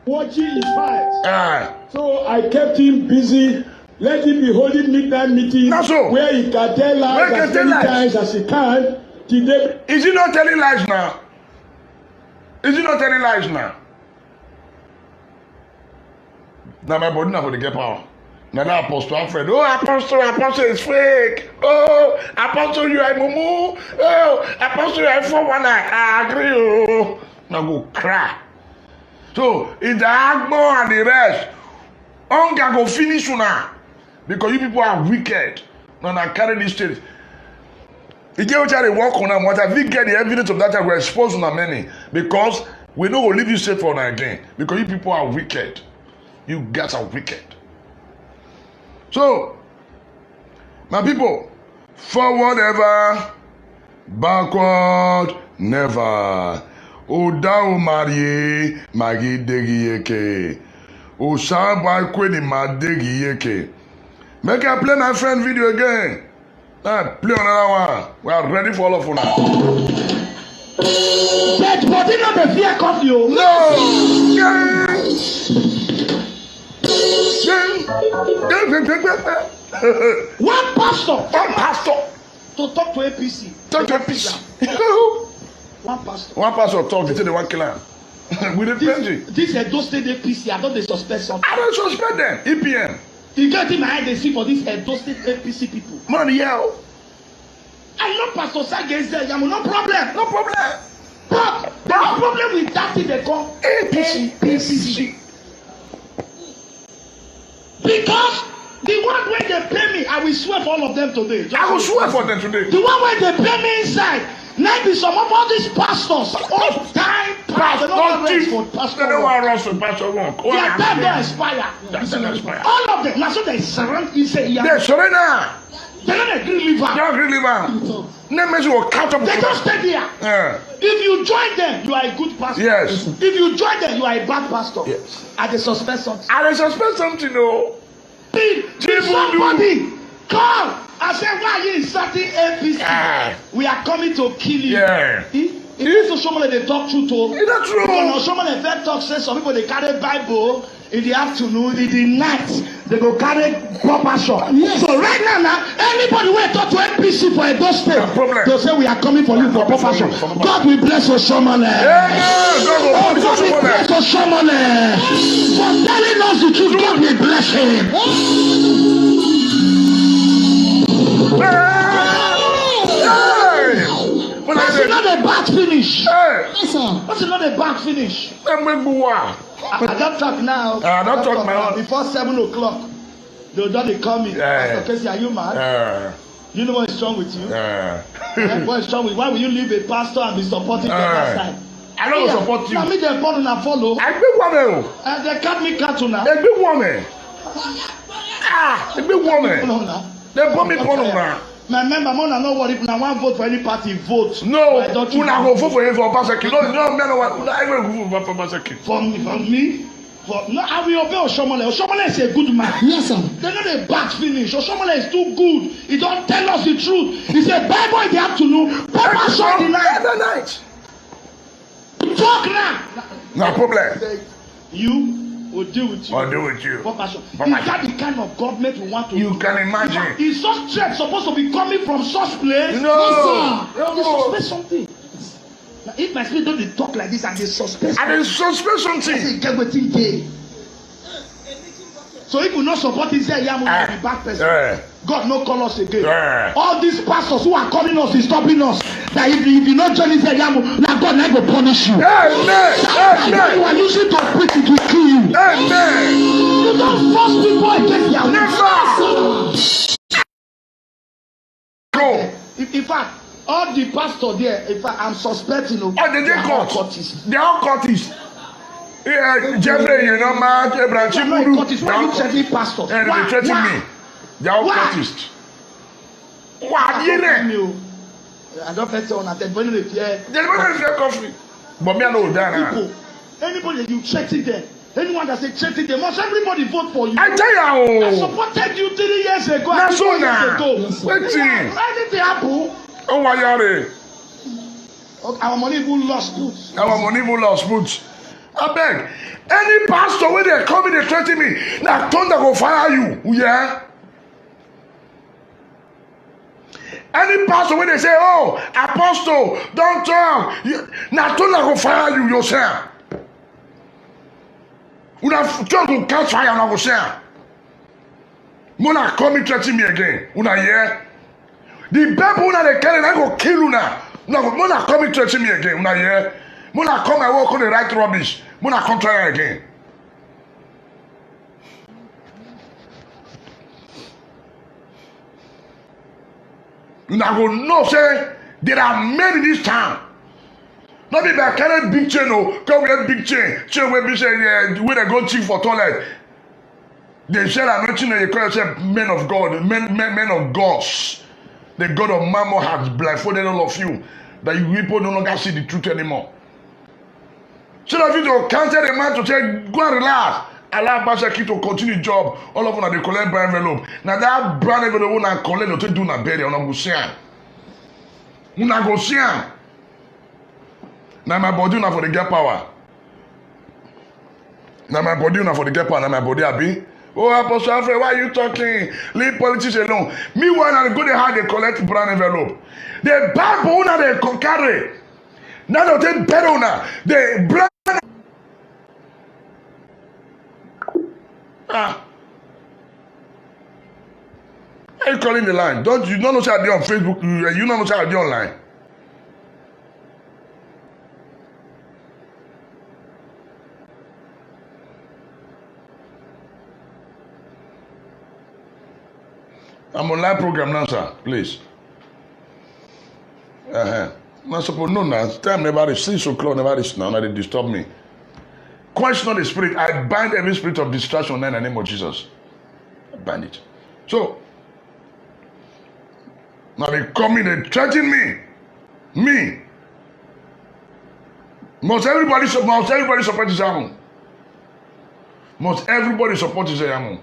S3: Watching his fight. So I kept him busy. Let him be holding midnight meetings where he can tell lies as many times as he can. Today.
S2: Is he not telling lies now? Is he not telling lies now? Now my body not for the get power. Now that Apostle Alfred. Oh, Apostle is fake. Oh, Apostle, you are mumu. Oh, Apostle, you are 419. I agree. Oh, now go cry. So, in the Agbo and the rest, hunger go finish now. Because you people are wicked. Now, I carry this state. You get what they work on them. What I think get the evidence of that I will expose on many. Because we know we'll leave you safe for now again. Because you people are wicked. You guys are wicked. So, my people, forward ever, backward never. Oda o marie magi degi yeke. O shaba kweni madegi yeke. Make I play my friend video again. Play another one. We are ready for all of you now.
S3: Dead body not the fear cost you. One pastor to talk to APC.
S2: One pastor talk, they say they want kill him. With the plenty.
S3: This Edo State APC, I don't they suspect something.
S2: I don't suspect them. EPM.
S3: You get in my eye, they see for this Edo State APC people.
S2: Man, yell.
S3: I know Pastor Sage there, no problem.
S2: No problem.
S3: But the problem with that thing they call APC. Because the one where they pay me, I will swear for all of them today.
S2: I will swear for them today.
S3: The one where they pay me inside, now be some of all these pastors, all time pastors, they don't want rest for pastor.
S2: They don't want rest for pastor work.
S3: Their time don't expire. All of them, now so they surrender. They
S2: surrender.
S3: They don't agree live out.
S2: They don't agree live out.
S3: They just stay there.
S2: Yeah.
S3: If you join them, you are a good pastor.
S2: Yes.
S3: If you join them, you are a bad pastor.
S2: Yes.
S3: And they suspect something.
S2: No.
S3: Did somebody come and say, why are you insulting APC? We are coming to kill you.
S2: Yeah.
S3: If so Shomole they talk truth to.
S2: Is that true?
S3: Because Shomole first talk say some people they carry Bible in the afternoon, in the night they go carry proper shot. Yes. So right now, anybody will talk to NPC for a gospel, they'll say we are coming for you for proper shot. God will bless Oshomole. God will bless Oshomole for telling us the truth. God will bless him. That's not a bad finish. That's not a bad finish. I don't talk now.
S2: I don't talk now.
S3: Before 7 o'clock, they'll don't call me. Pastor Casey, are you mad? You know what is wrong with you? What is wrong with you? Why will you leave a pastor and be supporting the other side?
S2: I don't support you.
S3: Now me they born and follow.
S2: I big woman.
S3: And they cut me cartoon now.
S2: A big woman. A big woman. They put me porn now.
S3: My member, more than know what if I want vote for any party, vote.
S2: No, you not go vote for him for Obaseki. No, man, I will vote for Obaseki.
S3: For me. No, I will obey Oshomole. Oshomole is a good man.
S7: Yes, sir.
S3: They're not a bad finish. Oshomole is too good. He don't tell us the truth. He said, Bible in the afternoon, Papa shot in the night. Talk now.
S2: No problem.
S3: You will deal with you.
S2: I'll deal with you.
S3: Is that the kind of government we want to
S2: You can imagine.
S3: Is such threat supposed to be coming from such place?
S2: No.
S3: They suspect something. Now, if my spirit don't talk like this and they suspect something.
S2: And they suspect something.
S3: I say, get wetin dey. So if we not support this guy, Yamu will be bad person. God no call us again. All these pastors who are calling us, is stopping us. That if you not join this Yamu, now God not go punish you.
S2: Amen.
S3: You are using to preach it will kill you.
S2: Amen.
S3: You don't force people against Yamu.
S2: Never. Go.
S3: In fact, all the pastors there, in fact, I'm suspecting.
S2: They are cultists. They are cultists. Jeffrey, you know, man, Abraham Chibudu.
S3: Why are you threatening pastors?
S2: They threaten me. They are cultists. Why?
S3: I don't bet on that. When they fear,
S2: they don't fear coffee. But me, I know that.
S3: Anybody you threaten them, anyone that say threaten them, must everybody vote for you?
S2: I tell you,
S3: I supported you 3 years ago.
S2: That's so now.
S3: Anything happen?
S2: Oh, why are they?
S3: Our money even lost put.
S2: Our money even lost put. I beg. Any pastor when they come in, they threaten me. Now thunder go fire you. Yeah. Any pastor when they say, "Oh, apostle, don't talk," now thunder go fire you yourself. Una just go catch fire and I go say, "Mona come and threaten me again." Una hear? The Bible una they carry, I go kill una. Mona come and threaten me again. Una hear? Mona come and walk on the right rubbish. Mona come try again. Una go know say there are men in this town. Not be by carry big chain, no. Come wear big chain. Chain wey be say wey they go cheap for toilet. They say anointing and they call themselves men of God, men of gods. The God of Mammon has blindfolded all of you, that you people no longer see the truth anymore. So that you to cancel the man to say, go and relax. Allow Pastor Key to continue job. All of them they collect brand envelope. Now that brand envelope una collect to do na bury una go see am. Una go see am. Now my body una for the get power. Now my body una for the get power. Now my body abi. Oh, Apostle Alfred, why are you talking? Leave politics alone. Meanwhile, I go to how they collect brand envelope. The Bible una they carry. Now they take better una. The brand. Ah. Are you calling the line? Don't you know say I dey on Facebook? You know say I dey online. I'm on live program now, sir. Please. Not supposed no now. Time never reach 6 o'clock. Never reach now. Now they disturb me. Question the spirit. I bind every spirit of distraction in the name of Jesus. I bind it. So now they come in and threaten me. Me. Must everybody support his arm? Must everybody support his arm?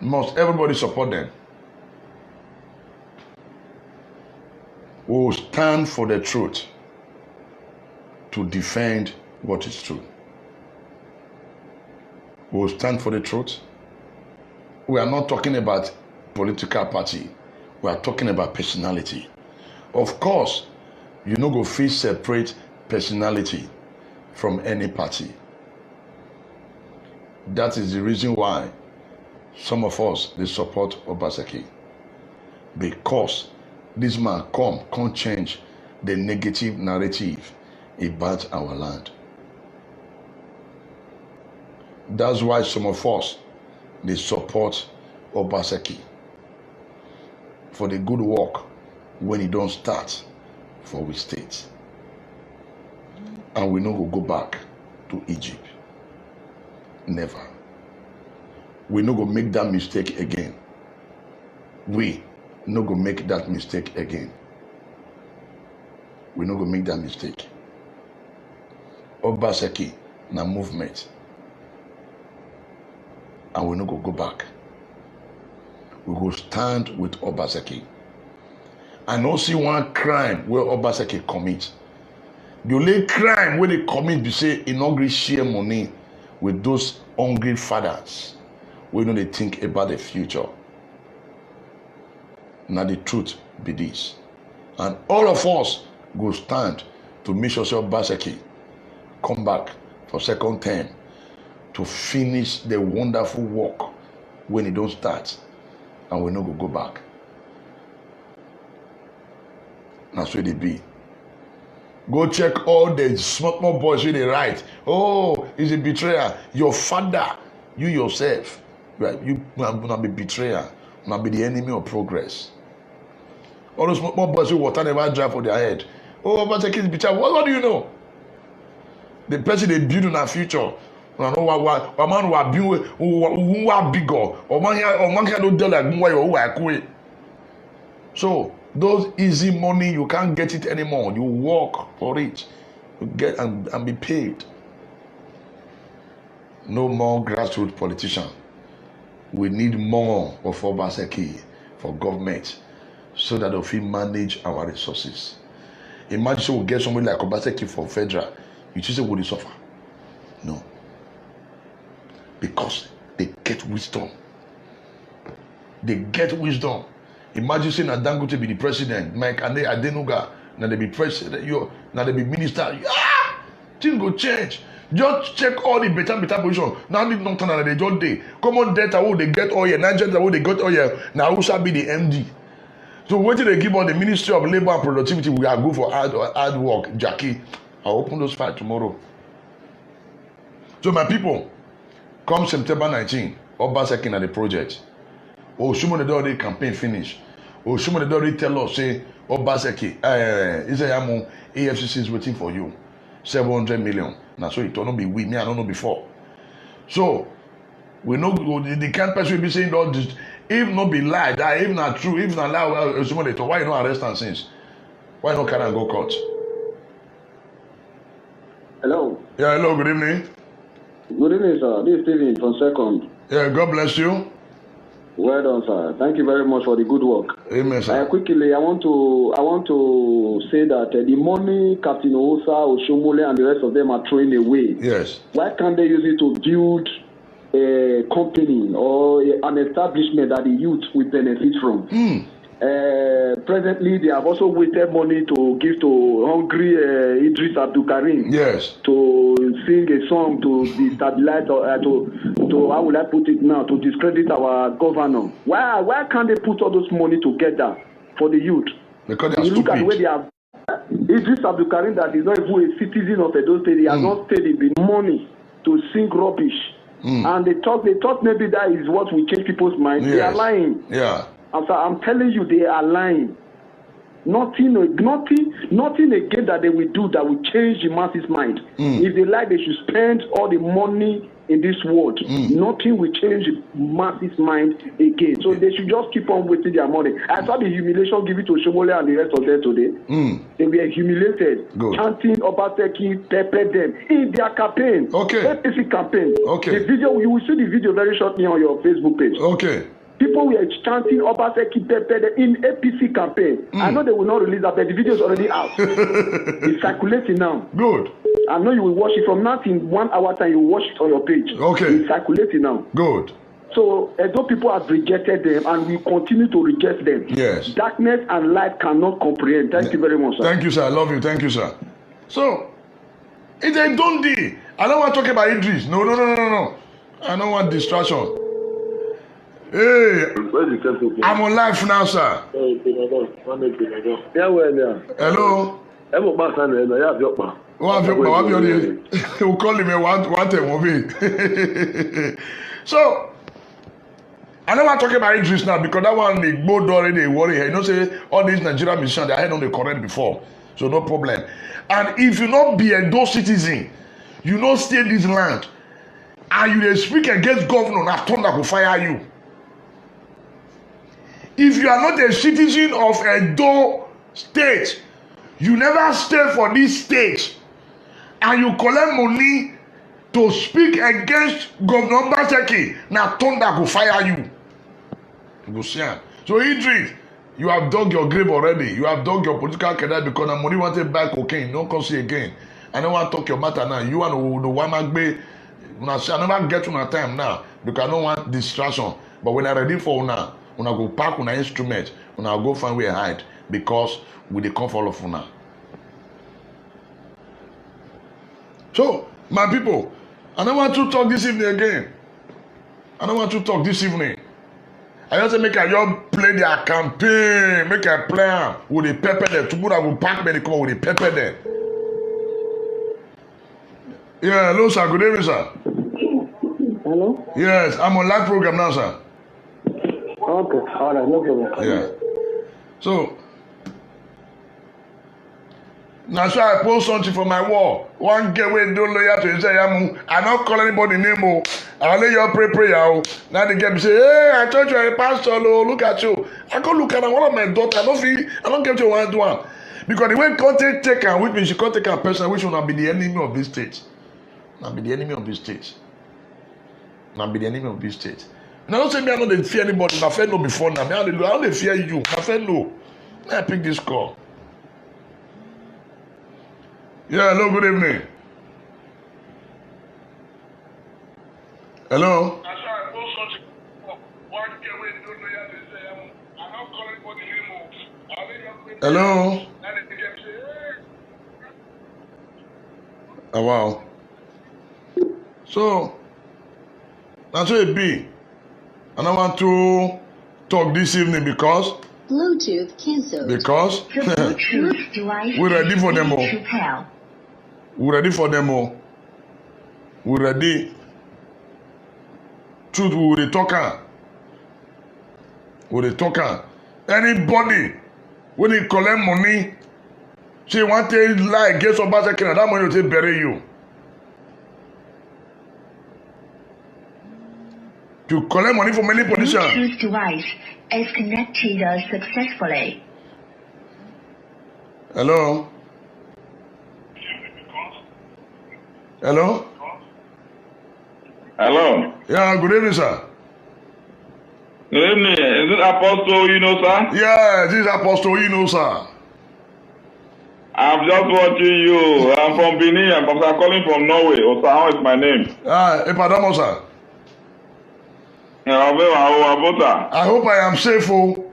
S2: Must everybody support them? We will stand for the truth to defend what is true. We will stand for the truth. We are not talking about political party. We are talking about personality. Of course, you no go fit separate personality from any party. That is the reason why some of us they support Obaseki, because this man can't change the negative narrative about our land. That's why some of us they support Obaseki for the good work when he don't start for we state, and we no go back to Egypt. Never. We no go make that mistake again. We no go make that mistake again. We no go make that mistake. Obaseki na movement, and we no go back. We go stand with Obaseki. I no see one crime where Obaseki commit. The only crime where they commit be say he no gree share money with those hungry fathers. We know they think about the future. Now the truth be this. And all of us go stand to make sure Obaseki come back for second term to finish the wonderful work when he don't start, and we no go back. That's where they be. Go check all the small boys where they write, "Oh, he's a betrayer." Your father, you yourself, right? You not be betrayer, not be the enemy of progress. All those small boys who water never dry for their head. Oh, Obaseki is betrayer. What do you know? The person they build in our future. I know what man who build who are bigger. Or man here don't tell like why you are. So those easy money, you can't get it anymore. You work for it. You get and be paid. No more grassroots politician. We need more of Obaseki for government so that we manage our resources. Imagine so we get somebody like Obaseki for federal. You just say, will they suffer? No. Because they get wisdom. They get wisdom. Imagine saying that Dangote be the president, Mike and Adenuga, now they be president, now they be minister. Yeah! Things go change. Just check all the better position. Now need not turn they just day. Common data who they get oil, Nigeria who they got oil. Now who shall be the MD? So when they give on the Ministry of Labor and Productivity, we are good for hard work. Jackie, I'll open those files tomorrow. So my people, come September 19, Obaseki at the project. Oh, someone they already campaign finish. Oh, someone they already tell us say Obaseki, AFCC is waiting for you. 700 million. Now so it will not be we. Me, I don't know before. So we know the kind of person will be saying all this. If not be lie, that if not true, if not lie, someone they why you not arrest and since? Why not carry and go court?
S5: Hello.
S2: Yeah, hello, good evening.
S5: Good evening, sir. This is Steven from Second.
S2: Yeah, God bless you.
S5: Well done, sir. Thank you very much for the good work.
S2: Amen, sir.
S5: Quickly, I want to say that the money Captain Osa, Oshomole, and the rest of them are throwing away.
S2: Yes.
S5: Why can't they use it to build a company or an establishment that the youth will benefit from? Presently, they have also wasted money to give to hungry Idris Abdulkarim.
S2: Yes.
S5: To sing a song to destabilize or to how will I put it now, to discredit our governor. Why can't they put all those money together for the youth?
S2: Because they are
S5: you look at
S2: stupid.
S5: where they have Idris Abdulkarim, that is not even a citizen of Edo State. He has not paid the money to sing rubbish. And they thought maybe that is what will change people's minds.
S2: Yes.
S5: They are lying.
S2: Yeah.
S5: I'm telling you, they are lying. Nothing again that they will do that will change the masses' mind. If they like, they should spend all the money in this world. Nothing will change the masses' mind again. So they should just keep on wasting their money. I saw the humiliation given to Shomole and the rest of them today. They were humiliated, chanting Obaseki, pepper them in their campaign.
S2: Okay.
S5: APC campaign.
S2: Okay.
S5: The video, you will see the video very shortly on your Facebook page.
S2: Okay.
S5: People were chanting Obaseki Pepe in APC campaign. I know they will not release that, but the video is already out. It's circulating now.
S2: Good.
S5: I know you will watch it from now in 1 hour time. You will watch it on your page.
S2: Okay.
S5: It's circulating now.
S2: Good.
S5: So, although people have rejected them and we continue to reject them,
S2: Yes.
S5: darkness and light cannot comprehend. Thank you very much, sir.
S2: Thank you, sir. I love you. Thank you, sir. So, it's a don't do. I don't want to talk about Idris. No. I don't want distraction. Hey, I'm on live now, sir.
S5: Yeah, well, yeah.
S2: Hello. We'll call him one time. So, I don't want to talk about Idris now because that one they both already worry. You know, say all these Nigerian musicians, they had on the correct before, so no problem. And if you not be a those citizen, you not stay this land, and you dey speak against governor, na thunder go fire you. If you are not a citizen of Edo State, you never stay for this state, and you collect money to speak against Governor Obaseki, na thunder go fire you. You go see am. So Idris, you have dug your grave already. You have dug your political career because na money want to buy cocaine. No come see again. I don't want to talk your matter now. You want to Wamagbe. I never get to my time now because I don't want distraction. But when I ready for una go pack una instrument, una go find where hide because we dey come for all of una. So, my people, I don't want to talk this evening again. I don't want to talk this evening. I just say make I just play their campaign, make I play am with the pepper them. Tomorrow I will pack me come with the pepper them. Yeah, hello sir, good evening sir.
S5: Hello?
S2: Yes, I'm on live program now sir.
S5: Okay, all right, no problem.
S2: Yeah. So, now so I post something for my wall. One girl wey don't loyal to say I not call anybody name o. I let you pray o. Now the girl say, hey, I told you you're a pastor o. Look at you. I go look at one of my daughter. I don't get you one. Because the way content take her with me, she can't take her person which will be the enemy of this state. Now be the enemy of this state. Now be the enemy of this state. Now don't say me I don't fear anybody. I fear no before now. I don't fear you. I fear no. Now I pick this call. Yeah, hello, good evening. Hello? Hello? Oh, wow. So, that's what it be. And I want to talk this evening because
S7: Bluetooth cancelled.
S2: Because
S7: The Bluetooth device
S2: we're ready for them all.
S7: is to pair.
S2: We're ready for them all. We're ready. Truth, we will talk. We will talk. Anybody when he collect money, she want to lie against Obaseki, that money will take bury you. To collect money from any politician.
S7: Bluetooth device is connected successfully.
S2: Hello? Hello?
S6: Hello.
S2: Yeah, good evening, sir.
S6: Good evening. Is it Apostle, you know, sir?
S2: Yeah, this is Apostle, you know, sir.
S6: I'm just watching you. I'm from Benin, but I'm calling from Norway. Osahan is my name.
S2: Epadamo, sir. I hope I am safe, oh.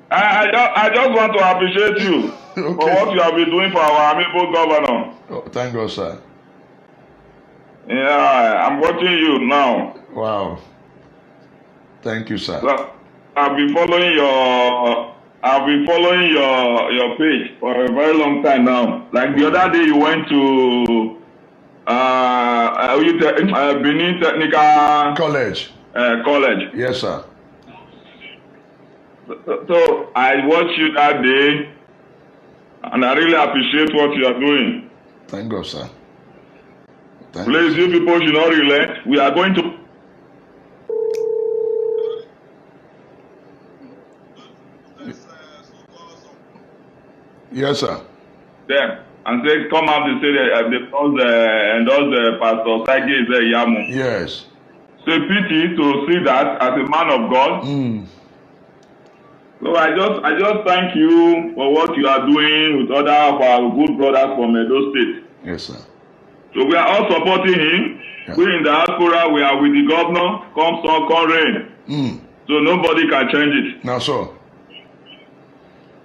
S6: I just want to appreciate you
S2: Okay.
S6: for what you have been doing for our amiable governor.
S2: Oh, thank God, sir.
S6: Yeah, I'm watching you now.
S2: Wow. Thank you, sir.
S6: So, I've been following your page for a very long time now. Like the other day, you went to Benin Technical
S2: College.
S6: College.
S2: Yes, sir.
S6: So I watched you that day, and I really appreciate what you are doing.
S2: Thank God, sir.
S6: Please, you people should not relent. We are going to.
S2: Yes, sir.
S6: Them and say, come out to say that they endorse the Pastor Sage Yamu.
S2: Yes.
S6: It's a pity to see that as a man of God. So I just thank you for what you are doing with other of our good brothers from Edo State.
S2: Yes, sir.
S6: So we are all supporting him.
S2: Yeah.
S6: We in the diaspora, we are with the governor. Come sun, come rain. So nobody can change it.
S2: Now, so.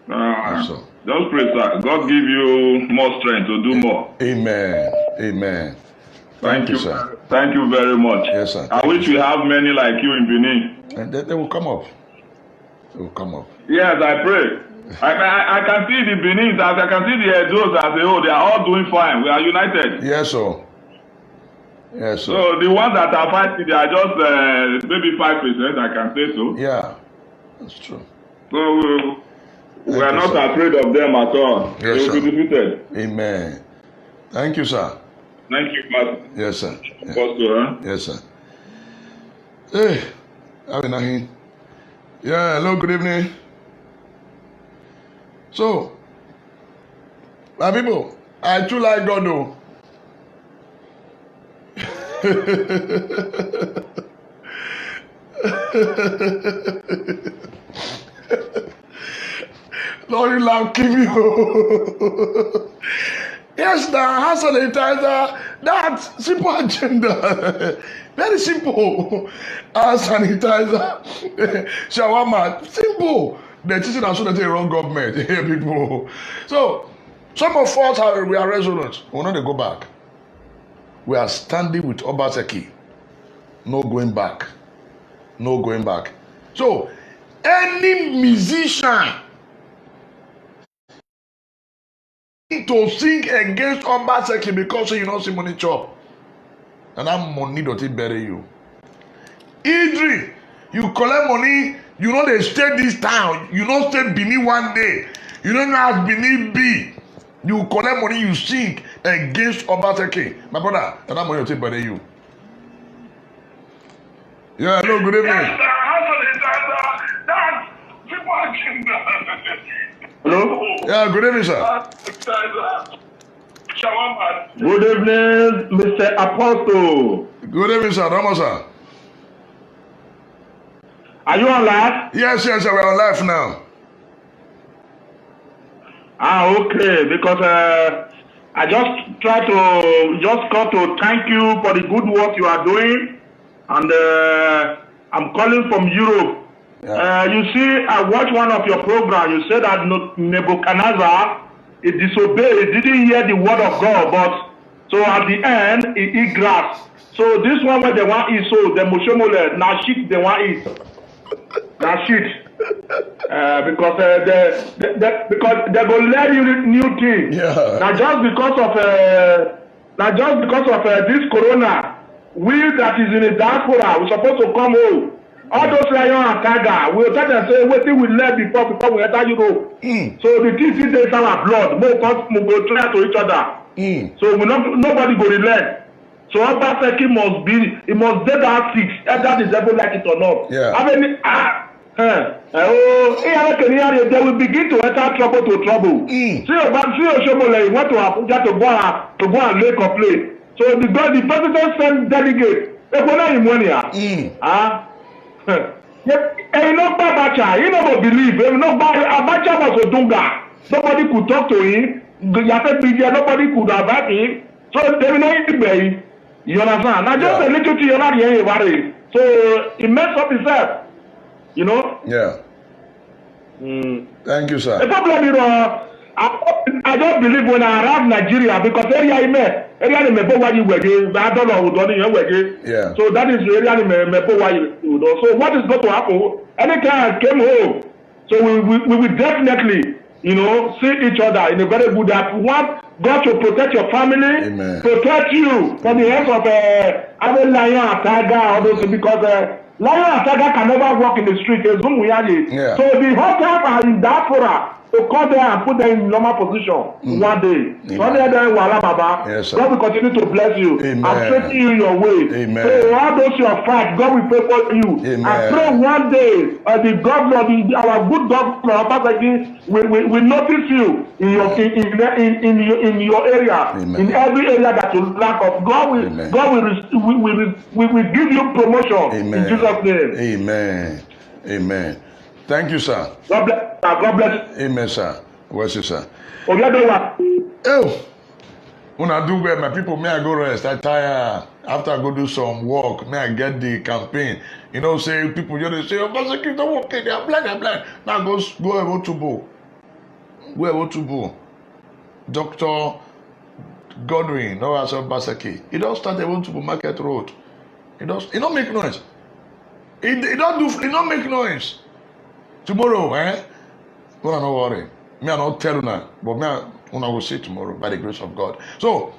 S2: So.
S6: Just pray, sir. God give you more strength to do more.
S2: Amen. Amen.
S6: Thank you,
S2: sir.
S6: Thank you very much.
S2: Yes, sir.
S6: I wish we have many like you in Benin.
S2: And they will come up. They will come up.
S6: Yes, I pray. I can see the Benin, I can see the Edos as a whole. They are all doing fine. We are united.
S2: Yes, sir. Yes, sir.
S6: So the ones that are fighting, they are just maybe 5%. I can say so.
S2: Yeah, that's true.
S6: So we are not
S2: sir.
S6: afraid of them at all.
S2: Yes,
S6: they will be defeated.
S2: Amen. Thank you, sir.
S6: Thank you, Pastor.
S2: Yes, sir. Yeah.
S6: Pastor, huh?
S2: Yes, sir. Hey, Abinahin. Yeah, hello, good evening. So, my people, I too like God though. Lord, you love kill me. Yes, the hand sanitizer, that simple agenda. Very simple. Hand sanitizer, shawarma, simple. The teaching and so that they wrong government. Here, people. So, some of us we are resolute. We will not go back. We are standing with Obaseki. No going back. No going back. So, any musician to sing against Obaseki because you don't see money chop, and that money don't bury you. Idri, you collect money, you know they stay this town, you don't stay Benin one day, you don't know how Benin be. You collect money, you sing against Obaseki. My brother, and that money will bury you. Yeah, hello, good evening.
S6: Hello?
S2: Yeah, good evening, sir.
S6: Good evening, Mr. Apostle.
S2: Good evening, sir. Ramos, sir.
S6: Are you on live?
S2: Yes, we're on live now.
S6: Okay, because I just try to just call to thank you for the good work you are doing, and I'm calling from Europe.
S2: Yeah.
S6: You see, I watched one of your programs. You said that Nebuchadnezzar he disobeyed, he didn't hear the word of God, but so at the end he eat grass. So this one where they want eat, so the Moshomole now shit they want eat. Now shit. Because because they go learn you new thing.
S2: Yeah.
S6: Now just because of this corona, we that is in the diaspora, we supposed to come home. All those lion and tiger, we will tell them say wetin we learn before we enter Europe. So the thing still dey our blood. We go try to each other. So nobody go relent. So Obaseki must be, it must dey that six, either the devil like it or not.
S2: Yeah.
S6: How many? They will begin to enter trouble to trouble. See Oshomole went to Abuja to go and lay complaint. So the president sent delegate. They go now in money. You know Abacha, you know believe. You know Abacha was a Dunga. Nobody could talk to him. Nobody could avoid him. So they will not be. You understand? Now just a little thing you're not hearing about it. So he messed up himself. You know?
S2: Yeah. Thank you, sir.
S6: The problem is, I don't believe when I arrive Nigeria because area I may go where you were again. I don't know who done it.
S2: Yeah.
S6: So that is the area I may go where you know. So what is going to happen? Anytime I came home, so we will definitely, you know, see each other in a very good way. Want God to protect your family,
S2: Amen.
S6: Protect you from the hands of other lion and tiger, all those because lion and tiger can never walk in the street.
S2: Yeah.
S6: So the whole time are in diaspora to come there and put them in normal position one day. One day then
S2: Yes, sir.
S6: God will continue to bless you
S2: Amen.
S6: and straighten you your way.
S2: Amen.
S6: So all those your fight, God will pray for you.
S2: Amen.
S6: I pray one day the governor, our good governor, Obaseki, will notice you in your area,
S2: Amen.
S6: in every area that you lack of. God will give you promotion.
S2: Amen.
S6: In Jesus' name.
S2: Amen. Amen. Thank you, sir.
S6: God bless. God bless.
S2: Amen, sir. Bless you, sir.
S6: Oh,
S2: When I do well, my people, may I go rest. I tire. After I go do some work, may I get the campaign. You know, say people just say, oh, Obaseki don't work, they are blind, Now go Ewotubo. Go Ewotubo. Dr. Godwin, no as Obaseki. He don't start Ewotubo Market Road. He don't make noise. He don't make noise. Tomorrow, Well, no worry. Me, I not tell you now, but me, I will see tomorrow by the grace of God. So,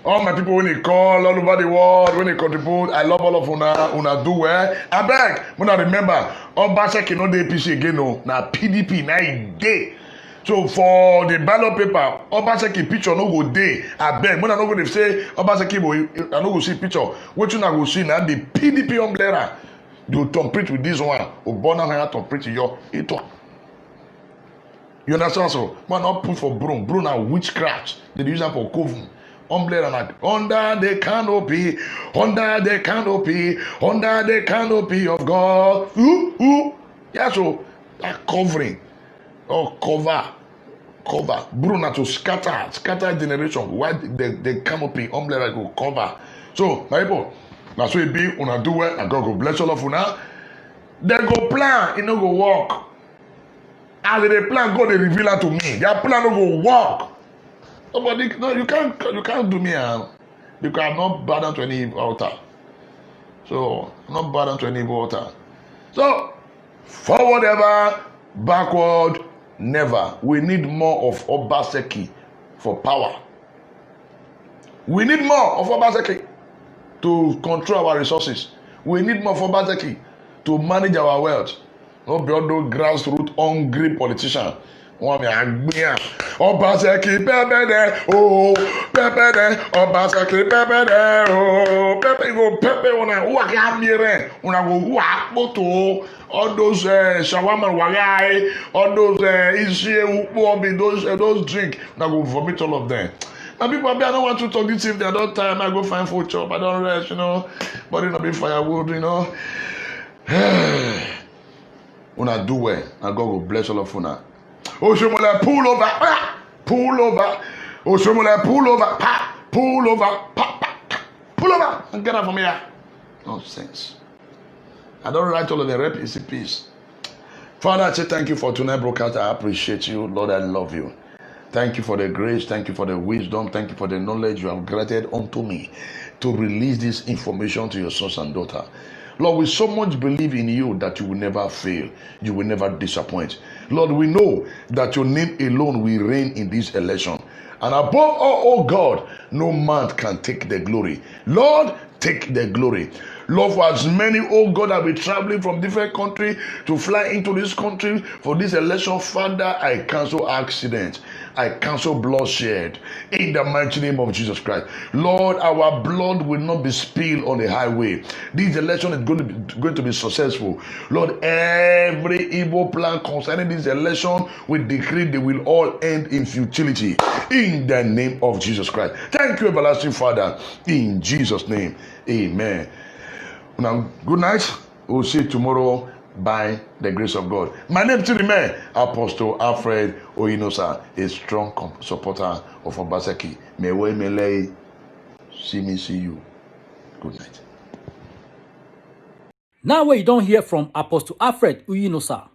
S2: all my people, when they call all over the world, when they contribute, I love all of una do well. I beg, when I remember, Obaseki no dey APC again, no, na PDP, na e dey. So for the ballot paper, Obaseki picture no go dey. I beg, when I no go dey say Obaseki, I no go see picture. What you na go see na the PDP umbrella. You compete with this one. Obona haya compete your ito. You understand? So man, not put for broom. Broom are witchcraft. They use that for coven. Umbrella under the canopy, under the canopy, under the canopy of God. Yeah, so that covering or cover. Broom to scatter generation. Why the canopy umbrella go cover? So my people. That's what it be. Una do well, and God go bless all of una. They go plan, it no go work. As they plan, God they reveal it to me. Their plan no go work. Nobody, no, you can't do me. You cannot bow down to any evil altar. So not bow down to any evil altar. So forward ever, backward never. We need more of Obaseki for power. We need more of Obaseki to control our resources. We need more for Obaseki to manage our wealth. Not be all those grassroots hungry politicians. Obaseki pepede, oh pepede, Obaseki pepede, oh pepe go pepe una camire, una go moto, all those shawarma wagai, all those those drink, una go vomit all of them. My people, I don't want to talk this if they don't time. I go find food chop. I don't rest, you know. Body not be firewood, you know. Una do well, and God will bless all of una. Oshomole pull over. pull over. Oshomole, pull over, pa, pull over, pa, pa, pa, pull over, and get out from here. Nonsense. I don't write all of the recipes. Father, I say thank you for tonight broadcast. I appreciate you. Lord, I love you. Thank you for the grace. Thank you for the wisdom. Thank you for the knowledge you have granted unto me to release this information to your sons and daughters. Lord, we so much believe in you that you will never fail. You will never disappoint. Lord, we know that your name alone will reign in this election. And above all, oh God, no man can take the glory. Lord, take the glory. Lord, for as many, oh God, have been traveling from different countries to fly into this country for this election, Father, I cancel accidents. I cancel bloodshed in the mighty name of Jesus Christ. Lord, our blood will not be spilled on the highway. This election is going to be successful. Lord, every evil plan concerning this election, we decree they will all end in futility in the name of Jesus Christ. Thank you, everlasting Father, in Jesus' name. Amen. Now, good night. We'll see you tomorrow by the grace of God. My name is remains Apostle Alfred Oyinosa, a strong supporter of Obaseki. May we may see me, see you. Good night.
S1: Now where you don't hear from Apostle Alfred Oyinosa,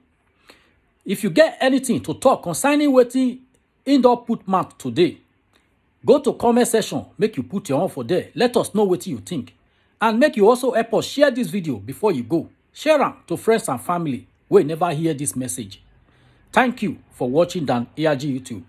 S1: if you get anything to talk concerning wetin in don put mouth today, go to comment section, make you put your own for there. Let us know wetin you think. And make you also help us share this video before you go. Share am to friends and family wey never hear this message. Thank you for watching Dan ARG YouTube.